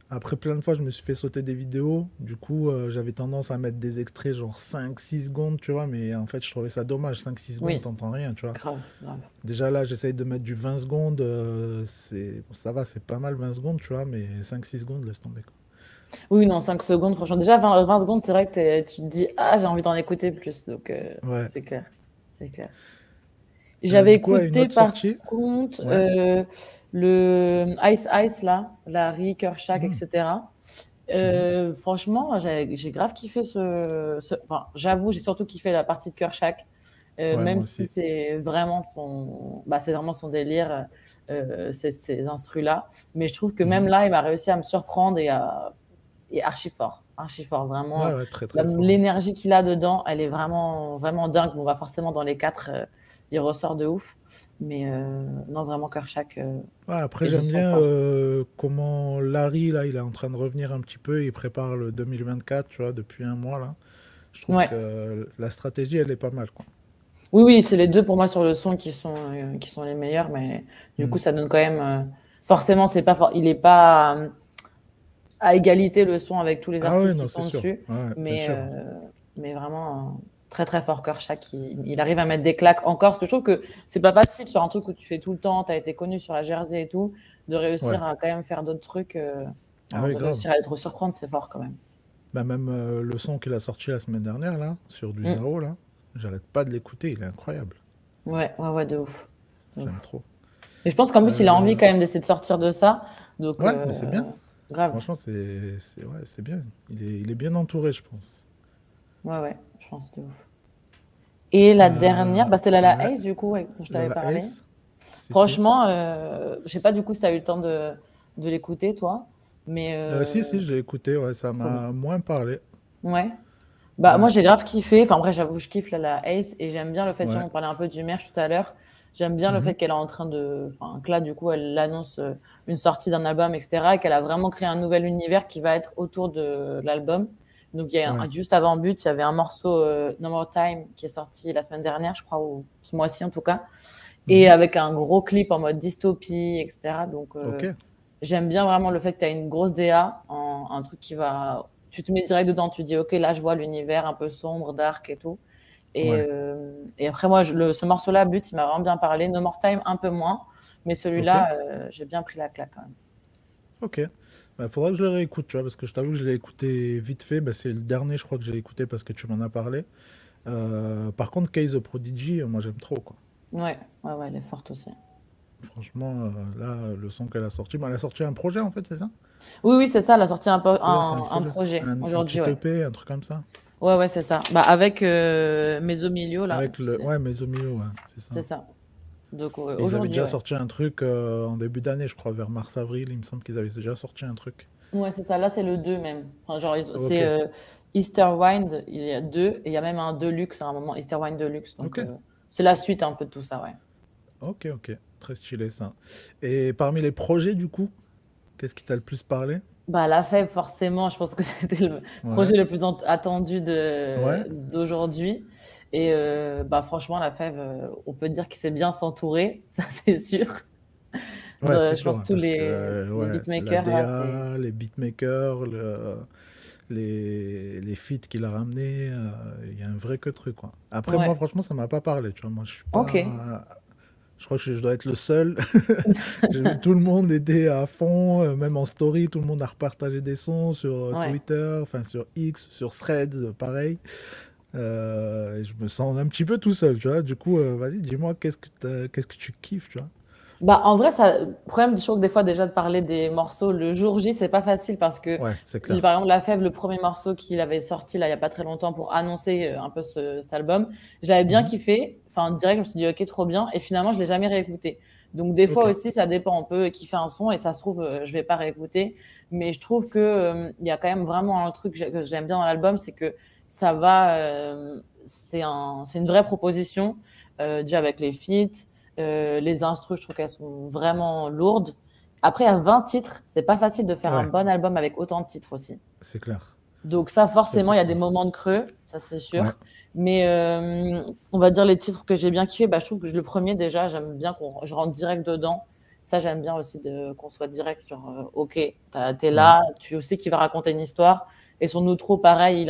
Après, plein de fois, je me suis fait sauter des vidéos. Du coup, j'avais tendance à mettre des extraits genre 5 6 secondes, tu vois, mais en fait, je trouvais ça dommage. 5 6 secondes, Oui, t'entends rien, tu vois. grave, grave. Déjà là, j'essaye de mettre du 20 secondes, bon, ça va, c'est pas mal 20 secondes, tu vois, mais 5 6 secondes, laisse tomber, quoi. Oui, non, 5 secondes, franchement. Déjà, 20 secondes, c'est vrai que tu te dis, ah, j'ai envie d'en écouter plus, donc Ouais. c'est clair, c'est clair. J'avais Du coup, à une écouté autre par sortie. contre Ouais. le Ice Ice là, Larry, Kershak, Hmm. etc. Mhm. Franchement, j'ai grave kiffé enfin, j'avoue, j'ai surtout kiffé la partie de Kershak. Ouais, même moi si aussi. c'est vraiment son délire, ces instrus-là. Mais je trouve que même Mhm. là, il m'a réussi à me surprendre et archi fort, Ouais, vraiment. ouais, très très fort. L'énergie qu'il a dedans, elle est vraiment, vraiment dingue. Bon, forcément, dans les quatre, il ressort de ouf. Mais non, vraiment, Kershak Ouais, après, et du j'aime son bien fort. comment Larry, là, il est en train de revenir un petit peu. Il prépare le 2024, tu vois, depuis un mois, là. Je trouve Ouais. que la stratégie, elle est pas mal, quoi. Oui, oui, c'est les deux pour moi sur le son qui sont les meilleurs. Mais du coup, Mhm. ça donne quand même. Forcément, il est pas à égalité le son avec tous les Ah ouais, artistes qui non, c'est sont sûr. dessus. Ouais, bien Mais, sûr. vraiment très très fort Kershak. Il arrive à mettre des claques encore. Parce que je trouve que c'est pas facile sur un truc où tu fais tout le temps, tu as été connu sur la Jersey et tout, de Ouais. réussir à quand même faire d'autres trucs. Ah Alors oui, de grave. réussir à être surprendre, c'est fort quand même. Bah, même le son qu'il a sorti la semaine dernière, là, sur du Mm. Zao, là, j'arrête pas de l'écouter, il est incroyable. Ouais, ouais, ouais, de ouf. De J'aime ouf. trop. Et je pense qu'en plus, il a envie Euh, quand même d'essayer de sortir de ça. Donc, Ouais, mais c'est bien. grave. Franchement, ouais, c'est bien. Il est bien entouré, je pense. Ouais, ouais, je pense de ouf. Et la dernière, Euh, c'était la la, Ace, du coup, dont je t'avais la parlé. S, si, si. Franchement, je sais pas du coup si tu as eu le temps de l'écouter, toi. Mais Si, si, je l'ai écouté, ouais, ça trop bien. m'a moins parlé. Ouais. Bah, moi, Ouais, j'ai grave kiffé. Enfin, après, j'avoue, je kiffe la Ace et j'aime bien le fait, tu vois, ouais. on parlait un peu du merch tout à l'heure. J'aime bien le Mhm. fait qu'elle est en train enfin, que là, du coup, elle annonce une sortie d'un album, etc. Et qu'elle a vraiment créé un nouvel univers qui va être autour de l'album. Donc, Ouais. juste avant But, il y avait un morceau No More Time qui est sorti la semaine dernière, je crois, ou ce mois-ci en tout cas. Et Mhm. avec un gros clip en mode dystopie, etc. Donc, Ok. j'aime bien vraiment le fait que tu as une grosse DA, un truc qui va. Tu te mets direct dedans, tu dis, OK, là, je vois l'univers un peu sombre, dark et tout. Ouais. Et après, moi, ce morceau-là, But, il m'a vraiment bien parlé. No More Time, un peu moins. Mais Ok. celui-là, j'ai bien pris la claque quand même. Ok. Bah, faudra que je le réécoute, tu vois, parce que je t'avoue que je l'ai écouté vite fait. Bah, c'est le dernier, je crois, que j'ai écouté parce que tu m'en as parlé. Par contre, Case the Prodigy, moi, j'aime trop, quoi. Ouais, ouais, ouais, elle est forte aussi. Franchement, là, le son qu'elle a sorti, bah, elle a sorti un projet, en fait, c'est ça? Oui, oui, c'est ça. Elle a sorti C'est ça, c'est un un projet. projet Une aujourd'hui, petite ouais. EP, un truc comme ça. Ouais, ouais, c'est ça. Bah, avec Mezzo Milio, là. Avec le. Ouais, mais au milieu, ouais, c'est ça. C'est ça. Donc, Et ils avaient aujourd'hui, déjà ouais. sorti un truc en début d'année, je crois, vers mars-avril. Il me semble qu'ils avaient déjà sorti un truc. Ouais, c'est ça. Là, c'est le 2 même. Enfin, genre, Ok, c'est Easter Wind, il y a 2, et il y a même un Deluxe à un moment, Easter Wind Deluxe. Donc, ok, c'est la suite un peu de tout ça, ouais. ok, ok. Très stylé ça. Et parmi les projets, du coup, qu'est-ce qui t'a le plus parlé? Bah, la fève, forcément, je pense que c'était le Ouais, projet le plus attendu ouais, d'aujourd'hui. Et bah, franchement, la fève, on peut dire qu'il sait bien s'entourer, ça c'est sûr. ouais, c'est Je sûr, pense hein, tous parce que les ouais, la beatmakers, là, c'est. DA, les beatmakers, les feats qu'il a ramenés, il y a un vrai que truc, quoi. Après, moi, Ouais, franchement, ça m'a pas parlé, tu vois. Moi, je suis ok. pas. Je crois que je dois être le seul. J'ai vu tout le monde était à fond, même en story, tout le monde a repartagé des sons sur Ouais. Twitter, enfin sur X, sur Threads, pareil. Et je me sens un petit peu tout seul, tu vois. Du coup, vas-y, dis-moi, qu'est-ce que tu kiffes, tu vois. Bah, en vrai, le problème, je trouve que des fois, déjà, de parler des morceaux le jour J, c'est pas facile parce que, Ouais, c'est par clair. exemple, La Fève, le premier morceau qu'il avait sorti, là, il y a pas très longtemps pour annoncer un peu cet album, je l'avais bien Mhm. kiffé. Enfin, direct, je me suis dit, OK, trop bien. Et finalement, je l'ai jamais réécouté. Donc, des fois Ok, aussi, ça dépend. On peut kiffer un son et ça se trouve, je vais pas réécouter. Mais je trouve que, il y a quand même vraiment un truc que j'aime bien dans l'album, c'est que ça va, c'est une vraie proposition, déjà avec les feats. Les instrus, je trouve qu'elles sont vraiment lourdes. Après, il y a 20 titres. C'est pas facile de faire un ouais, bon album avec autant de titres aussi. c'est clair. Donc ça, Ça, forcément, c'est il y a des clair. moments de creux, ça c'est Ouais, sûr. Mais on va dire les titres que j'ai bien kiffé. Bah, je trouve que le premier, déjà, j'aime bien je rentre direct dedans. Ça, j'aime bien aussi qu'on soit direct sur OK, t'es ouais, là, tu sais qu'il va raconter une histoire. Et son outro, pareil,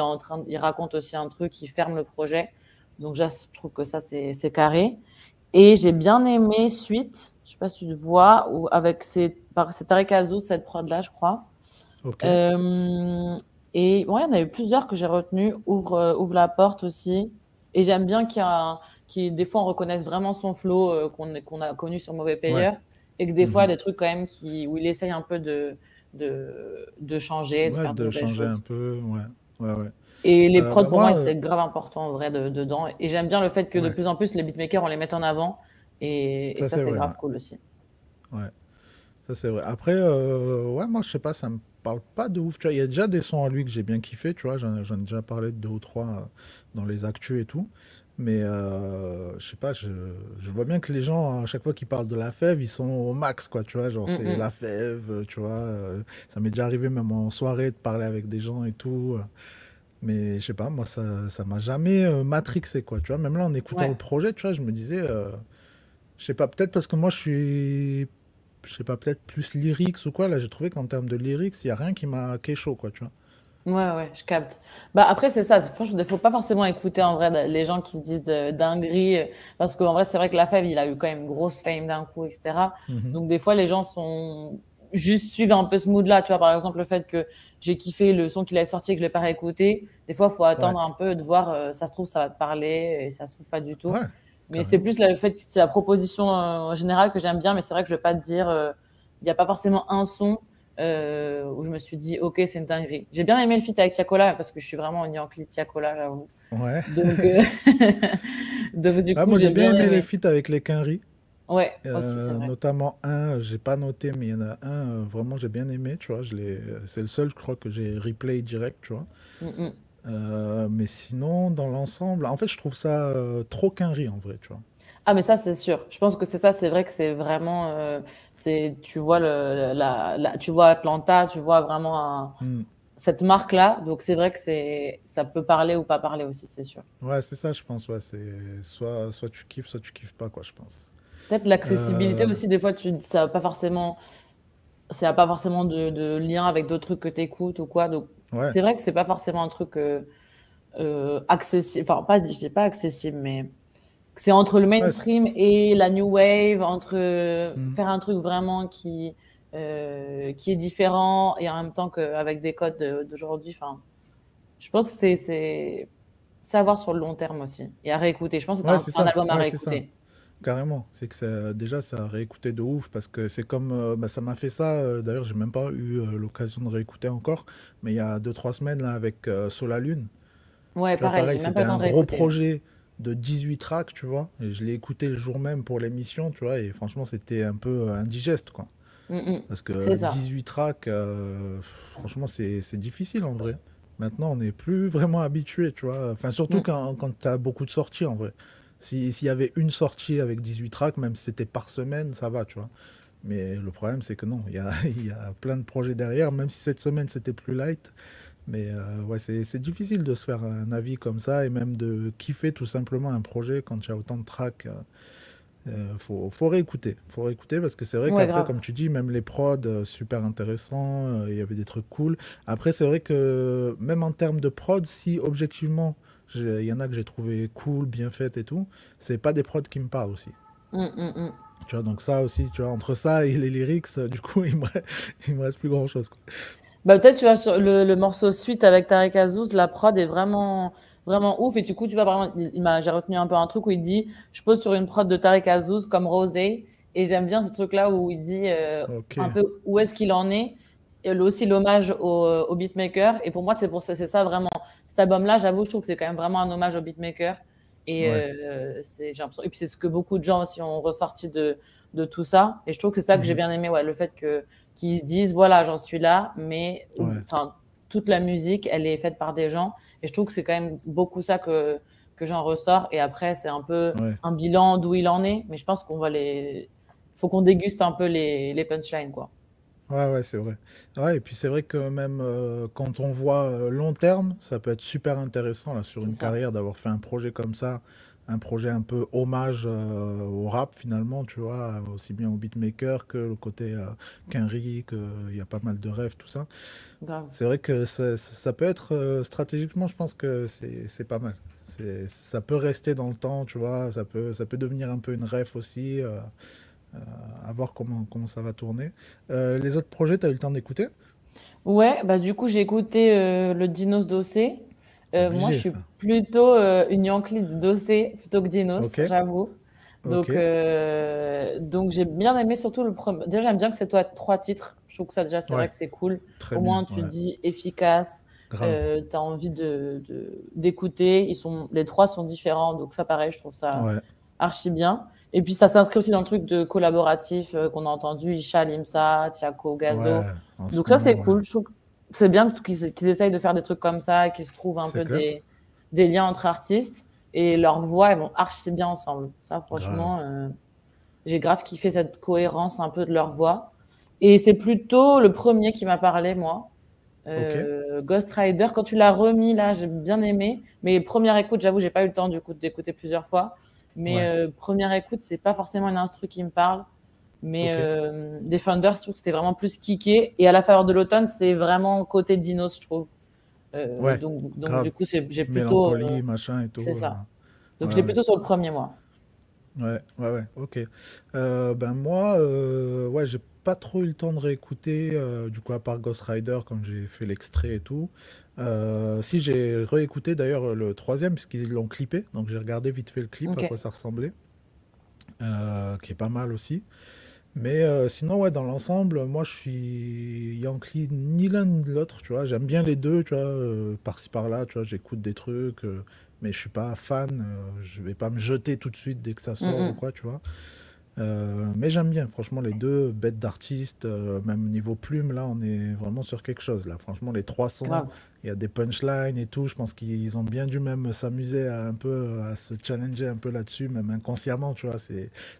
il raconte aussi un truc, il ferme le projet. Donc, je trouve que ça, c'est carré. Et j'ai bien aimé Suite, je sais pas si tu le vois, c'est Tarek Azouz, cette prod-là, je crois. ok. Euh, et ouais, il y en a eu plusieurs que j'ai retenus. Ouvre la porte aussi. Et j'aime bien des fois, on reconnaisse vraiment son flow qu'on a connu sur Mauvais Ouais. Payeur. Et que des fois, il y Mhm. a des trucs quand même où il essaye un peu de changer, de Ouais, faire de de nouvelles changer un choses. peu, ouais, ouais, ouais. Et les prods, Bah pour moi, moi, c'est grave important en vrai dedans. Et j'aime bien le fait que de ouais, plus en plus, les beatmakers, on les met en avant. Et ça ça, c'est c'est vrai, grave ouais. cool aussi. Ouais, ça c'est vrai. Après, ouais, moi je sais pas, ça me parle pas de ouf. Tu vois, il y a déjà des sons à lui que j'ai bien kiffé, tu vois, j'en ai déjà parlé de deux ou trois dans les actus et tout. Mais je sais pas, je vois bien que les gens, à chaque fois qu'ils parlent de la fève, ils sont au max, quoi, tu vois, genre Mm, c'est mm. la fève, tu vois. Ça m'est déjà arrivé même en soirée de parler avec des gens et tout. Mais je sais pas, moi ça m'a jamais matrixé, quoi, tu vois. Même là, en écoutant le Ouais. projet, tu vois, je me disais, je sais pas, peut-être parce que moi je sais pas, peut-être plus lyrics ou quoi. Là, j'ai trouvé qu'en termes de lyrics, il y a rien qui m'a chaud, quoi, tu vois. Ouais, ouais, je capte. Bah après, c'est ça. Franchement, il faut pas forcément écouter en vrai les gens qui disent dingueries, parce qu'en vrai, c'est vrai que la Fève, il a eu quand même une grosse fame d'un coup, etc. Mhm. Donc des fois, les gens sont juste suivent un peu ce mood-là. Tu vois, par exemple, le fait que j'ai kiffé le son qu'il a sorti et que je l'ai pas réécouté. Des fois, il faut Ouais, attendre un peu de voir. Ça se trouve, ça va te parler et ça se trouve pas du tout. ouais, Mais c'est carrément. plus le fait que c'est la proposition en général que j'aime bien. Mais c'est vrai que je vais pas te dire, il n'y a pas forcément un son où je me suis dit, ok, c'est une dinguerie. J'ai bien aimé le feat avec Tiakola parce que je suis vraiment une Yankee Tiakola, j'avoue. Ouais. Donc, donc du Ah, coup, moi, j'ai j'ai bien bien aimé les aimé. feats avec les Quinry. Ouais, aussi, c'est vrai. Notamment un, j'ai pas noté, mais il y en a un, vraiment, j'ai bien aimé, tu vois. C'est le seul, je crois, que j'ai replay direct, tu vois. Mm, mm. Mais sinon, dans l'ensemble, en fait, je trouve ça trop Quinry, en vrai, tu vois. Ah, mais ça, c'est sûr. Je pense que c'est ça, c'est vrai que c'est vraiment, tu vois tu vois Atlanta, tu vois vraiment Hmm. cette marque-là. Donc, c'est vrai que ça peut parler ou pas parler aussi, c'est sûr. Ouais, c'est ça, je pense, ouais. C'est soit tu kiffes, soit tu kiffes pas, quoi, je pense. Peut-être l'accessibilité Euh, aussi, des fois, ça n'a pas forcément de lien avec d'autres trucs que tu écoutes ou quoi. Donc, ouais, c'est vrai que c'est pas forcément un truc accessible. Enfin, pas, je dis pas accessible, mais c'est entre le ouais. mainstream et la new wave, entre Hmm. faire un truc vraiment qui est différent et en même temps qu'avec des codes d'aujourd'hui. Enfin, je pense que c'est savoir sur le long terme aussi et à réécouter. Je pense que Ouais, c'est un album à ouais, c'est ça. réécouter. Carrément, c'est que déjà ça a réécouté de ouf parce que c'est comme bah, ça m'a fait ça. D'ailleurs, j'ai même pas eu l'occasion de réécouter encore, mais il y a deux trois semaines là avec Sola Lune. Ouais, Tu vois, pareil, pareil, j'ai même pas c'était le temps un de gros réécouter. projet de 18 tracks, tu vois. Et je l'ai écouté le jour même pour l'émission, tu vois, et franchement, c'était un peu indigeste, quoi. Mm, mm. Parce C'est que ça. 18 tracks, franchement, c'est difficile en vrai. Maintenant, on n'est plus vraiment habitué, tu vois. Enfin, surtout Mm. quand tu as beaucoup de sorties en vrai. S'il y avait une sortie avec 18 tracks, même si c'était par semaine, ça va, tu vois. Mais le problème, c'est que non, il y a plein de projets derrière, même si cette semaine c'était plus light. Mais ouais, c'est difficile de se faire un avis comme ça et même de kiffer tout simplement un projet quand il y a autant de tracks. Faut réécouter. Faut réécouter parce que c'est vrai Ouais, qu'après, grave. comme tu dis, même les prods, super intéressants, il y avait des trucs cool. Après, c'est vrai que même en termes de prod, si objectivement, il y en a que j'ai trouvé cool, bien faites et tout, c'est pas des prods qui me parlent aussi. Mm, mm, mm. Tu vois, donc ça aussi, tu vois, entre ça et les lyrics, du coup, il me reste plus grand-chose, quoi. Bah, peut-être, tu vois, sur le morceau Suite avec Tarek Azouz, la prod est vraiment, vraiment ouf. Et du coup, tu vois, par exemple, j'ai retenu un peu un truc où il dit, je pose sur une prod de Tarek Azouz comme Rosé. Et j'aime bien ce truc-là où il dit Ok, un peu où est-ce qu'il en est. Et aussi l'hommage au beatmaker. Et pour moi, c'est ça vraiment. Cet album-là, j'avoue, je trouve que c'est quand même vraiment un hommage au beatmaker. Et, ouais. j'ai l'impression, et puis c'est ce que beaucoup de gens aussi ont ressorti de tout ça. Et je trouve que c'est ça que j'ai Mhm. bien aimé, ouais, le fait qu'ils disent, voilà, j'en suis là, mais Ouais, enfin, toute la musique, elle est faite par des gens. Et je trouve que c'est quand même beaucoup ça que j'en ressors. Et après, c'est un peu ouais. un bilan d'où il en est. Mais je pense faut qu'on déguste un peu les punchlines, quoi. Ouais, ouais, c'est vrai. Ouais, et puis c'est vrai que même quand on voit long terme, ça peut être super intéressant là, sur C'est une ça. carrière d'avoir fait un projet comme ça, un projet un peu hommage au rap finalement, tu vois, aussi bien au beatmaker que le côté Quinry, qu'il y a pas mal de rêves, tout ça. Grave. C'est vrai que ça peut être stratégiquement, je pense que c'est pas mal. Ça peut rester dans le temps, tu vois, ça peut devenir un peu une ref aussi. À voir comment ça va tourner. Les autres projets, tu as eu le temps d'écouter? Ouais, bah du coup, j'ai écouté le Dinos Dossé. Moi, je Obligé, suis ça. plutôt une Yankee de Dossé plutôt que Dinos, Ok, j'avoue. ok, Donc j'ai bien aimé surtout le premier. Déjà, j'aime bien que c'est toi trois titres. Je trouve que ça, déjà, c'est vrai ouais, que c'est cool. très Au bien, moins, tu ouais. dis efficace. Grave. Tu as envie d'écouter. Les trois sont différents, donc ça, pareil, je trouve ça Ouais. archi bien. Et puis, ça s'inscrit aussi dans le truc de collaboratif qu'on a entendu, Isha, Limsa, Tiako, Gazo. Ouais, en ce Donc ça, c'est moment, cool. ouais. Je trouve que c'est bien qu'ils essayent de faire des trucs comme ça, qu'ils se trouvent un C'est peu clair. des liens entre artistes. Et leurs voix, elles vont archi bien ensemble. Ça, Grave. franchement, j'ai grave kiffé cette cohérence un peu de leur voix. Et c'est plutôt le premier qui m'a parlé, moi. Ok. Ghost Rider, quand tu l'as remis là, j'ai bien aimé. Mais première écoute, j'avoue, j'ai pas eu le temps du coup d'écouter plusieurs fois. Mais Ouais. première écoute, c'est pas forcément une instru qui me parle. Mais Ok. Defender, je trouve que c'était vraiment plus kické. Et à la faveur de l'automne, c'est vraiment côté Dinos, je trouve. Ouais. Donc du Grave. coup, j'ai plutôt. Mélancolie, machin et tout. C'est ça. Donc Ouais, j'ai ouais. plutôt sur le premier, moi. Ouais, ouais, ouais, ok. Ben moi, ouais, j'ai pas trop eu le temps de réécouter, du coup, à part Ghost Rider, comme j'ai fait l'extrait et tout. Si j'ai réécouté d'ailleurs le troisième, puisqu'ils l'ont clippé, donc j'ai regardé vite fait le clip, à Ok. quoi ça ressemblait, qui est pas mal aussi. Mais sinon, ouais, dans l'ensemble, moi je suis Yankee ni l'un ni l'autre, tu vois. J'aime bien les deux, tu vois, par-ci par-là, tu vois, j'écoute des trucs, mais je suis pas fan, je vais pas me jeter tout de suite dès que ça sort ou Mm, quoi, tu vois. Mais j'aime bien, franchement, les deux bêtes d'artistes, même niveau plume, là, on est vraiment sur quelque chose, là. Franchement, les trois sons, grave. il y a des punchlines et tout, je pense qu'ils ont bien dû même s'amuser à un peu, à se challenger un peu là-dessus, même inconsciemment, tu vois. Ça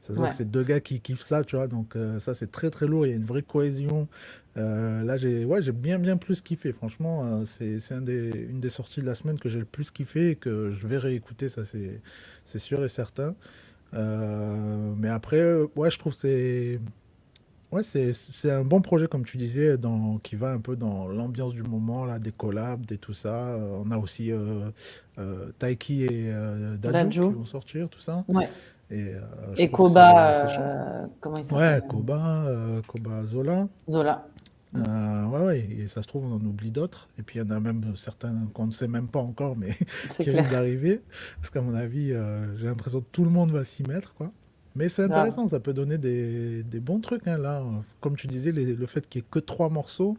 se voit Ouais. que c'est deux gars qui kiffent ça, tu vois, donc ça, c'est très, très lourd, il y a une vraie cohésion. Là, j'ai bien, bien plus kiffé, franchement, c'est une des sorties de la semaine que j'ai le plus kiffé et que je vais réécouter, ça, c'est sûr et certain. Mais après, ouais, je trouve que c'est un bon projet, comme tu disais, qui va un peu dans l'ambiance du moment, là, des collabs, et tout ça. On a aussi Taiki et Dadju qui Dadju. vont sortir, tout ça. Ouais. Et je Et trouve que c'est chaud. comment il Ouais, s'appelle? Koba Zola. Zola. Ouais, ouais, et ça se trouve, on en oublie d'autres. Et puis il y en a même certains qu'on ne sait même pas encore, mais C'est qui clair. risquent d'arriver. Parce qu'à mon avis, j'ai l'impression que tout le monde va s'y mettre, quoi. Mais c'est Grave. intéressant, ça peut donner des bons trucs, hein, là. Comme tu disais, le fait qu'il n'y ait que trois morceaux,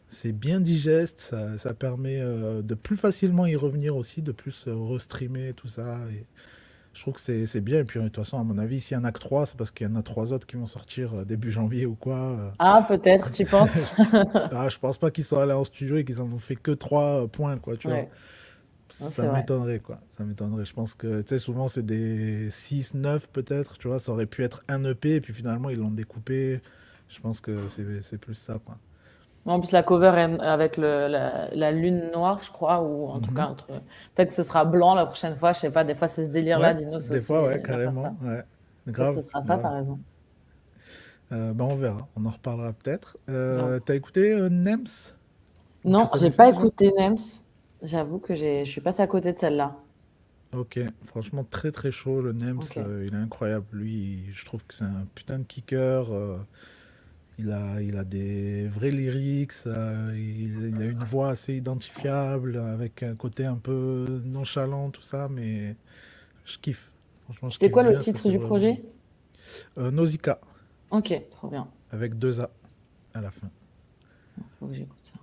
c'est bien digeste, ça permet de plus facilement y revenir aussi, de plus restreamer tout ça. Et je trouve que c'est bien. Et puis, de toute façon, à mon avis, s'il y en a que trois, c'est parce qu'il y en a trois autres qui vont sortir début janvier ou quoi. Ah, peut-être, tu penses? Je pense pas qu'ils soient allés en studio et qu'ils en ont fait que trois points, quoi, tu vois. Ouais, non, Ça c'est vrai. m'étonnerait, quoi. Ça m'étonnerait. Je pense que, tu sais, souvent, c'est des 6 9 peut-être, tu vois. Ça aurait pu être un EP, et puis finalement, ils l'ont découpé. Je pense que c'est plus ça, quoi. En plus, la cover est avec la lune noire, je crois, ou en tout cas, Mhm. peut-être que ce sera blanc la prochaine fois, je sais pas, des fois, c'est ce délire-là, Ouais, Dinos des aussi, fois, ouais, il va faire ça. carrément. Ouais. Peut-être que Grave, ce sera ça, grave. t'as raison. Ben, on verra. On en reparlera peut-être. Grave. T'as écouté Nems? Ou tu Non, j'ai connaissais pas déjà? écouté Nems. J'avoue que je suis passée à côté de celle-là. Ok, franchement très très chaud le Nems, Ok. il est incroyable. Lui, je trouve que c'est un putain de kicker. Il a des vrais lyrics, il a une voix assez identifiable, avec un côté un peu nonchalant, tout ça, mais je kiffe. Franchement, je C'était kiffe quoi le bien, ça titre c'est du vraiment... projet? Nausicaa, Ok, trop bien. avec deux A à la fin. Faut que j'écoute ça.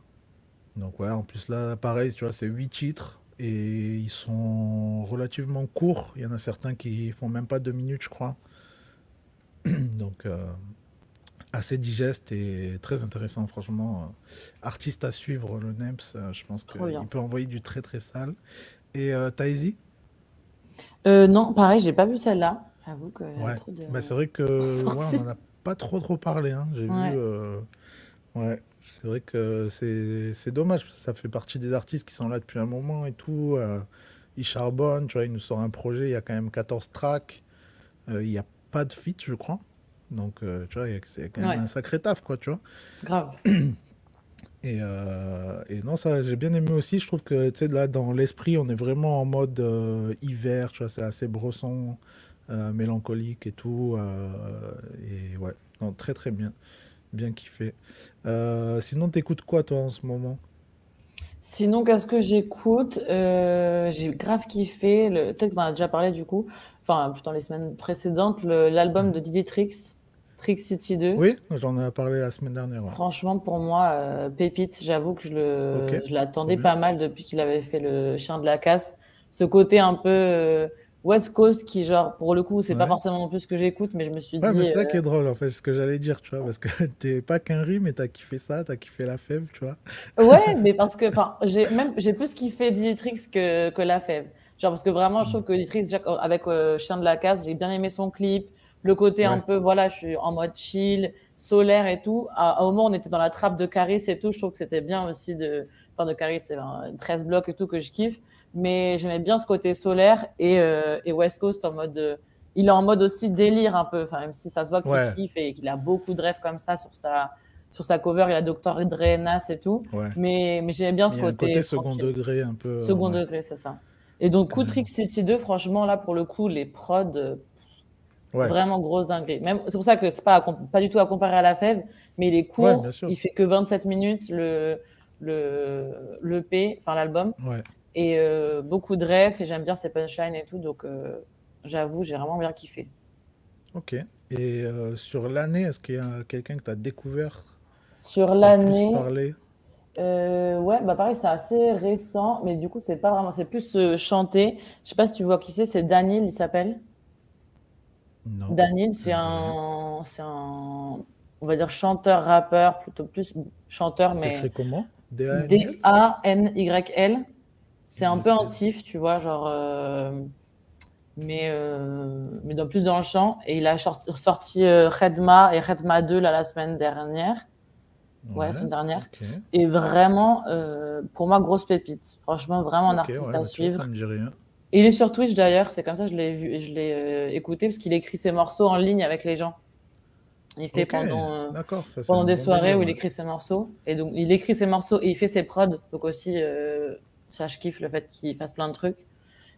Donc ouais, en plus là, pareil, tu vois, c'est 8 titres, et ils sont relativement courts. Il y en a certains qui font même pas 2 minutes, je crois. Donc... assez digeste et très intéressant, franchement. Artiste à suivre, le Nems, je pense Trop qu'il bien. peut envoyer du très très sale. Et Taizi? Non, pareil, j'ai pas vu celle-là. J'avoue qu'il y a Ouais, trop de bah, c'est vrai que ouais, on sorties. en a pas trop parlé, hein. J'ai vu. Ouais, Ouais, c'est vrai que c'est dommage, parce que ça fait partie des artistes qui sont là depuis un moment et tout. Ils charbonnent, tu vois, ils nous sortent un projet, il y a quand même 14 tracks. Il n'y a pas de feat, je crois. Donc, tu vois, c'est quand même ouais, un sacré taf, quoi, tu vois. grave. Et non, ça, j'ai bien aimé aussi. Je trouve que, tu sais, là, dans l'esprit, on est vraiment en mode hiver, tu vois, c'est assez bresson, mélancolique et tout. Et ouais, non, très très bien. Bien kiffé. Sinon, t'écoutes quoi, toi, en ce moment? Sinon, qu'est-ce que j'écoute? J'ai grave kiffé, peut-être qu'on en a déjà parlé du coup, enfin, plutôt dans les semaines précédentes, l'album de Didier Trix. Trick City 2. Oui, j'en ai parlé la semaine dernière. Ouais. Franchement, pour moi, pépite. J'avoue que je l'attendais pas mal depuis qu'il avait fait le Chien de la Casse. Ce côté un peu West Coast qui, genre, pour le coup, c'est pas forcément non plus ce que j'écoute, mais je me suis dit. Mais c'est ça qui est drôle, en fait, ce que j'allais dire, tu vois, parce que t'es pas qu'un riz, mais t'as kiffé ça, t'as kiffé la fève, tu vois. Ouais, mais parce que, j'ai plus kiffé Dietrich que la fève. Genre, parce que vraiment, je trouve que Dietrich, avec Chien de la Casse, j'ai bien aimé son clip. Le côté un peu, voilà, je suis en mode chill, solaire et tout. À un moment, on était dans la trappe de Caris et tout. Je trouve que c'était bien aussi de Caris, c'est 13 blocs et tout que je kiffe. Mais j'aimais bien ce côté solaire et West Coast en mode. Il est en mode aussi délire un peu. Enfin, même si ça se voit qu'il kiffe et qu'il a beaucoup de rêves comme ça sur sa cover. Il a Dr. Dre, Nas et tout. Ouais. Mais j'aimais bien ce côté. Côté second degré un peu. Second degré, c'est ça. Et donc, Trick City 2, franchement, là, pour le coup, les prods. Vraiment grosse dinguerie. Même, c'est pour ça que c'est pas du tout à comparer à la fève, mais il est court, il fait que 27 minutes l'EP, enfin l'album, et beaucoup de refs, et j'aime bien ses punchlines et tout, donc j'avoue, j'ai vraiment bien kiffé. Ok. Et sur l'année, est-ce qu'il y a quelqu'un que tu as découvert sur l'année parler ouais, bah pareil, c'est assez récent, mais du coup, c'est pas vraiment, c'est plus chanté. Je sais pas si tu vois qui c'est Daniel, il s'appelle. Non, Daniel, c'est un, on va dire chanteur-rappeur, plutôt plus chanteur, mais. C'est écrit comment? D-A-N-Y-L. C'est un peu antif, tu vois, genre. Mais plus dans le chant. Et il a sorti Redma et Redma 2 là, la semaine dernière. Ouais, la semaine dernière. Okay. Et vraiment, pour moi, grosse pépite. Franchement, vraiment un artiste à suivre. Ça me dit rien. Et il est sur Twitch d'ailleurs, c'est comme ça que je l'ai vu et je l'ai écouté parce qu'il écrit ses morceaux en ligne avec les gens. Il fait pendant des soirées où il écrit ses morceaux. Et donc, il écrit ses morceaux et il fait ses prods. Donc aussi, ça, je kiffe le fait qu'il fasse plein de trucs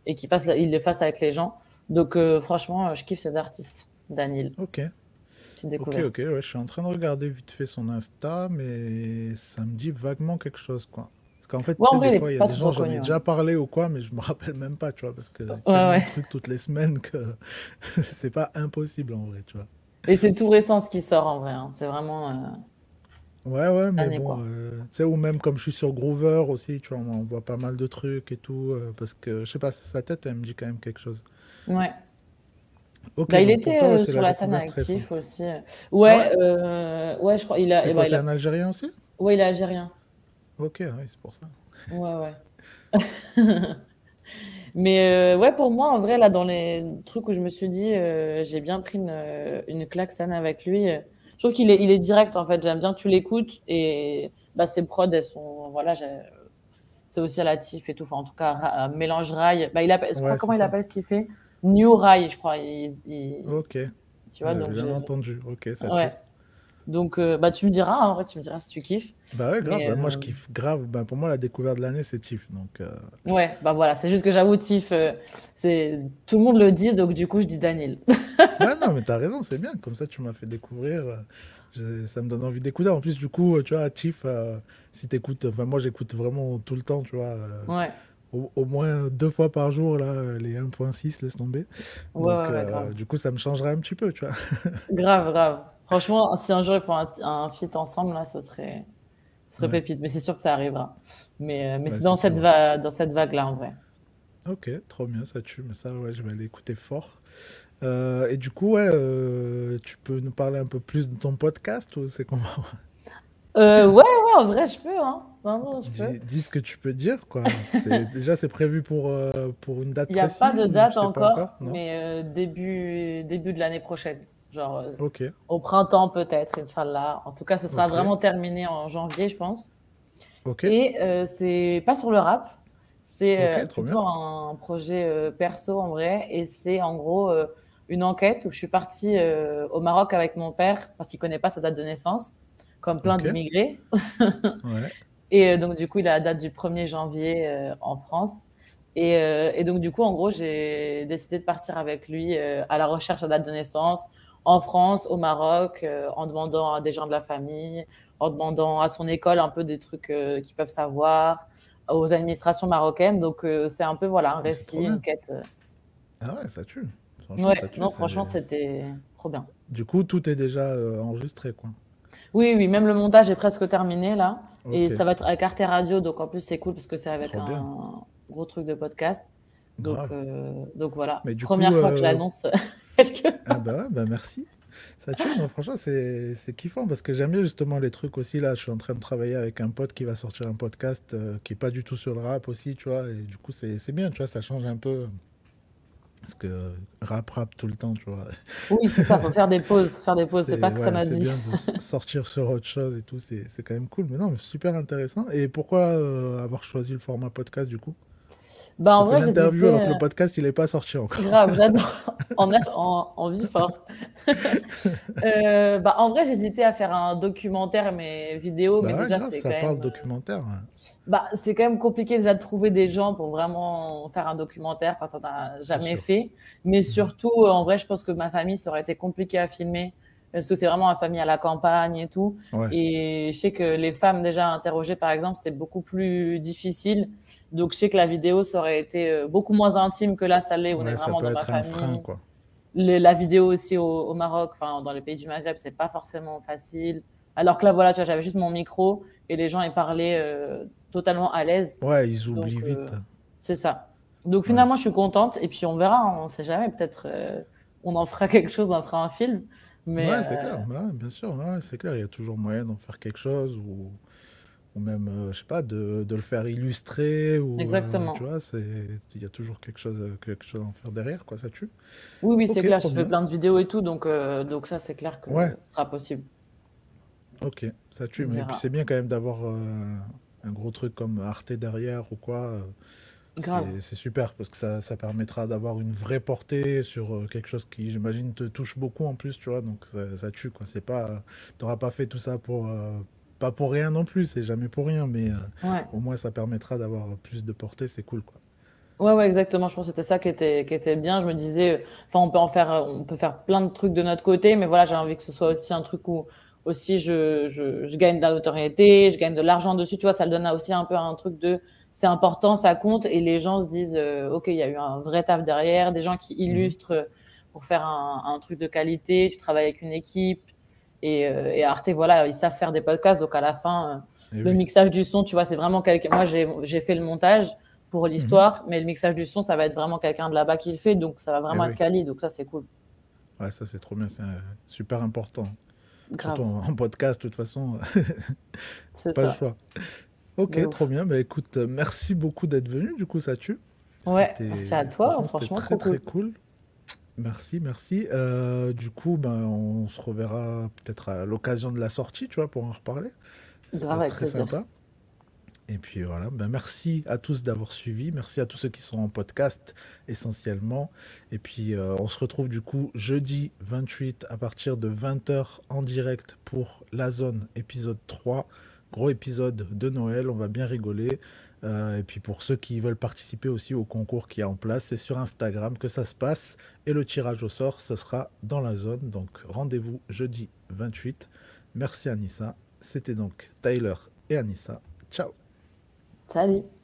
et qu'il les fasse avec les gens. Donc, franchement, je kiffe cet artiste, Daniel. Ok, ouais, je suis en train de regarder vite fait son Insta, mais ça me dit vaguement quelque chose, quoi. Parce qu'en fait, des fois, il y a des gens, j'en ai déjà parlé ou quoi, mais je me rappelle même pas, tu vois, parce que tellement de trucs toutes les semaines que c'est pas impossible, en vrai, tu vois. Et c'est tout récent ce qui sort, en vrai, hein. C'est vraiment... Ouais, mais bon, tu sais, ou même comme je suis sur Groover aussi, tu vois, on voit pas mal de trucs et tout, parce que, je sais pas, sa tête, elle me dit quand même quelque chose. Ouais. Okay, bah, il était sur la scène actif aussi. Ouais, je crois. C'est un Algérien aussi? Ouais, il est algérien. Ok, oui, c'est pour ça. Ouais. Mais ouais, pour moi, en vrai, là, dans les trucs où je me suis dit, j'ai bien pris une claque scène avec lui. Je trouve qu'il est direct, en fait. J'aime bien que tu l'écoutes et ses prods, elles sont, voilà, c'est aussi relatif et tout. Enfin, en tout cas, mélange rail. Bah, il appelle ce qu'il fait? New Rail, je crois. Ok. Tu vois, donc j'ai entendu. Ok, ça tue. Donc, tu me diras, en vrai, tu me diras si tu kiffes. Bah ouais, grave. Moi, je kiffe grave. Bah, pour moi, la découverte de l'année, c'est Tiff. Donc, ouais, bah voilà. C'est juste que j'avoue, Tiff, tout le monde le dit, donc du coup, je dis Daniel. Ouais, non, mais t'as raison, c'est bien. Comme ça, tu m'as fait découvrir. Ça me donne envie d'écouter. En plus, du coup, tu vois, Tiff, si t'écoutes... Enfin, moi, j'écoute vraiment tout le temps, tu vois. Ouais. Au moins 2 fois par jour, là, les 1.6, laisse tomber. Donc, du coup, ça me changerait un petit peu, tu vois. Grave. Franchement, si un jour ils font un feat ensemble, là, ce serait pépite. Mais c'est sûr que ça arrivera. Mais c'est dans cette vague-là, en vrai. Ok, trop bien, ça tue. Mais ça, ouais, je vais aller écouter fort. Et du coup, tu peux nous parler un peu plus de ton podcast ou c'est comment? Ouais, en vrai, je peux. Hein. Non, je peux. Dis ce que tu peux dire, quoi. Déjà, c'est prévu pour une date précise? Il n'y a pas de date encore, mais début de l'année prochaine. Genre au printemps peut-être, Inch'Allah. En tout cas, ce sera vraiment terminé en janvier, je pense. Et c'est pas sur le rap, c'est plutôt un projet perso en vrai. Et c'est en gros une enquête où je suis partie au Maroc avec mon père parce qu'il connaît pas sa date de naissance, comme plein d'immigrés. Et donc du coup, il a la date du 1er janvier en France. Et donc du coup, en gros, j'ai décidé de partir avec lui à la recherche de la date de naissance. En France, au Maroc, en demandant à des gens de la famille, en demandant à son école un peu des trucs qu'ils peuvent savoir, aux administrations marocaines. Donc, c'est un peu, voilà, un récit, une quête. Ah ouais, ça tue. Franchement, ça tue. Non, franchement, c'était trop bien. Du coup, tout est déjà enregistré, quoi. Oui, oui, même le montage est presque terminé là. Et Ok, ça va être avec Arte Radio, donc en plus c'est cool parce que c'est avec trop bien, un gros truc de podcast. grave. Donc voilà, Mais du coup, première fois que je l'annonce quelque ah part. bah ouais, bah merci. Ça tue, non, franchement, c'est kiffant parce que j'aime bien justement les trucs aussi. Là, je suis en train de travailler avec un pote qui va sortir un podcast qui est pas du tout sur le rap aussi, tu vois. Et du coup, c'est bien, tu vois, ça change un peu. Parce que rap tout le temps, tu vois. Oui, c'est ça, faut faire des pauses, c'est pas que ça Ouais, notre c'est vie. bien de sortir sur autre chose et tout, c'est quand même cool. Mais non, mais super intéressant. Et pourquoi avoir choisi le format podcast du coup? Bah T'as en fait vrai, l'interview alors j'hésitais que le podcast, il est pas sorti encore. grave, j'adore en vie fort. Bah en vrai, j'hésitais à faire un documentaire mais vidéo, mais Bah ouais, déjà grave, c'est quand ça parle même documentaire. bah c'est quand même compliqué déjà de trouver des gens pour vraiment faire un documentaire quand on n'a C'est jamais sûr. fait. Mais Mhm. surtout, en vrai, je pense que ma famille, ça aurait été compliqué à filmer parce que c'est vraiment une famille à la campagne et tout. Ouais, Et je sais que les femmes déjà interrogées, par exemple, c'était beaucoup plus difficile. Donc je sais que la vidéo, ça aurait été beaucoup moins intime que là, ça l'est. On est ouais, ça vraiment peut dans ma être un frein, famille. quoi. La vidéo aussi au Maroc, enfin dans les pays du Maghreb, c'est pas forcément facile. Alors que là, voilà, tu vois, j'avais juste mon micro et les gens y parlaient totalement à l'aise. Ouais, ils Donc oublient vite. c'est ça. Donc Ouais, finalement, je suis contente et puis on verra, hein, on sait jamais, peut-être on en fera quelque chose, on en fera un film. Mais ouais, c'est clair. Bah ouais, bien sûr, ouais, c'est clair. Il y a toujours moyen d'en faire quelque chose ou même, je sais pas, de le faire illustrer ou tu exactement. vois, il y a toujours quelque chose à en faire derrière, quoi. Ça tue. Oui, oui, c'est Ok, clair, trop je fais bien. plein de vidéos et tout, donc ça, c'est clair que Ouais, ce sera possible. ok, ça tue. On Mais puis verra. c'est bien quand même d'avoir un gros truc comme Arte derrière ou quoi. Grave. C'est super parce que ça permettra d'avoir une vraie portée sur quelque chose qui, j'imagine, te touche beaucoup en plus, tu vois. Donc ça tue, quoi. C'est pas, t'auras pas fait tout ça pour, pas pour rien non plus. C'est jamais pour rien, mais Ouais. au moins ça permettra d'avoir plus de portée. C'est cool, quoi. Ouais, ouais, exactement. Je pense que c'était ça qui était bien. Je me disais, enfin, on peut en faire, on peut faire plein de trucs de notre côté, mais voilà, j'ai envie que ce soit aussi un truc où aussi je gagne de la notoriété, je gagne de l'argent dessus. Tu vois, ça le donne aussi un peu un truc de, c'est important, ça compte, et les gens se disent, ok, il y a eu un vrai taf derrière, des gens qui Mhm. illustrent pour faire un truc de qualité. Tu travailles avec une équipe, et Arte, voilà, ils savent faire des podcasts, donc à la fin, Et le oui. mixage du son, tu vois, c'est vraiment quelqu'un. Moi, j'ai fait le montage pour Mhm. l'histoire, mais le mixage du son, ça va être vraiment quelqu'un de là-bas qui le fait, donc ça va Et vraiment être oui. quali, donc ça, c'est cool. Ouais, ça c'est trop bien. C'est super important. Surtout Grave, en podcast, de toute façon, c'est pas le ça, choix. de Ok, trop ouf. bien. Bah écoute, merci beaucoup d'être venu. Du coup, ça tue. Ouais, merci à toi, Franchement, c'était franchement, très trop très cool. cool. Merci, merci. Du coup, ben, on se reverra peut-être à l'occasion de la sortie, tu vois, pour en reparler. Ça va Grave, être avec très plaisir. sympa. Et puis voilà, ben, merci à tous d'avoir suivi. Merci à tous ceux qui sont en podcast essentiellement. Et puis on se retrouve du coup jeudi 28 à partir de 20 h en direct pour La Zone épisode 3. Gros épisode de Noël, on va bien rigoler. Et puis pour ceux qui veulent participer aussi au concours qui est en place, c'est sur Instagram que ça se passe. Et le tirage au sort, ce sera dans La Zone. Donc rendez-vous jeudi 28. Merci Anissa. C'était donc Tyler et Anissa. Ciao. Salut!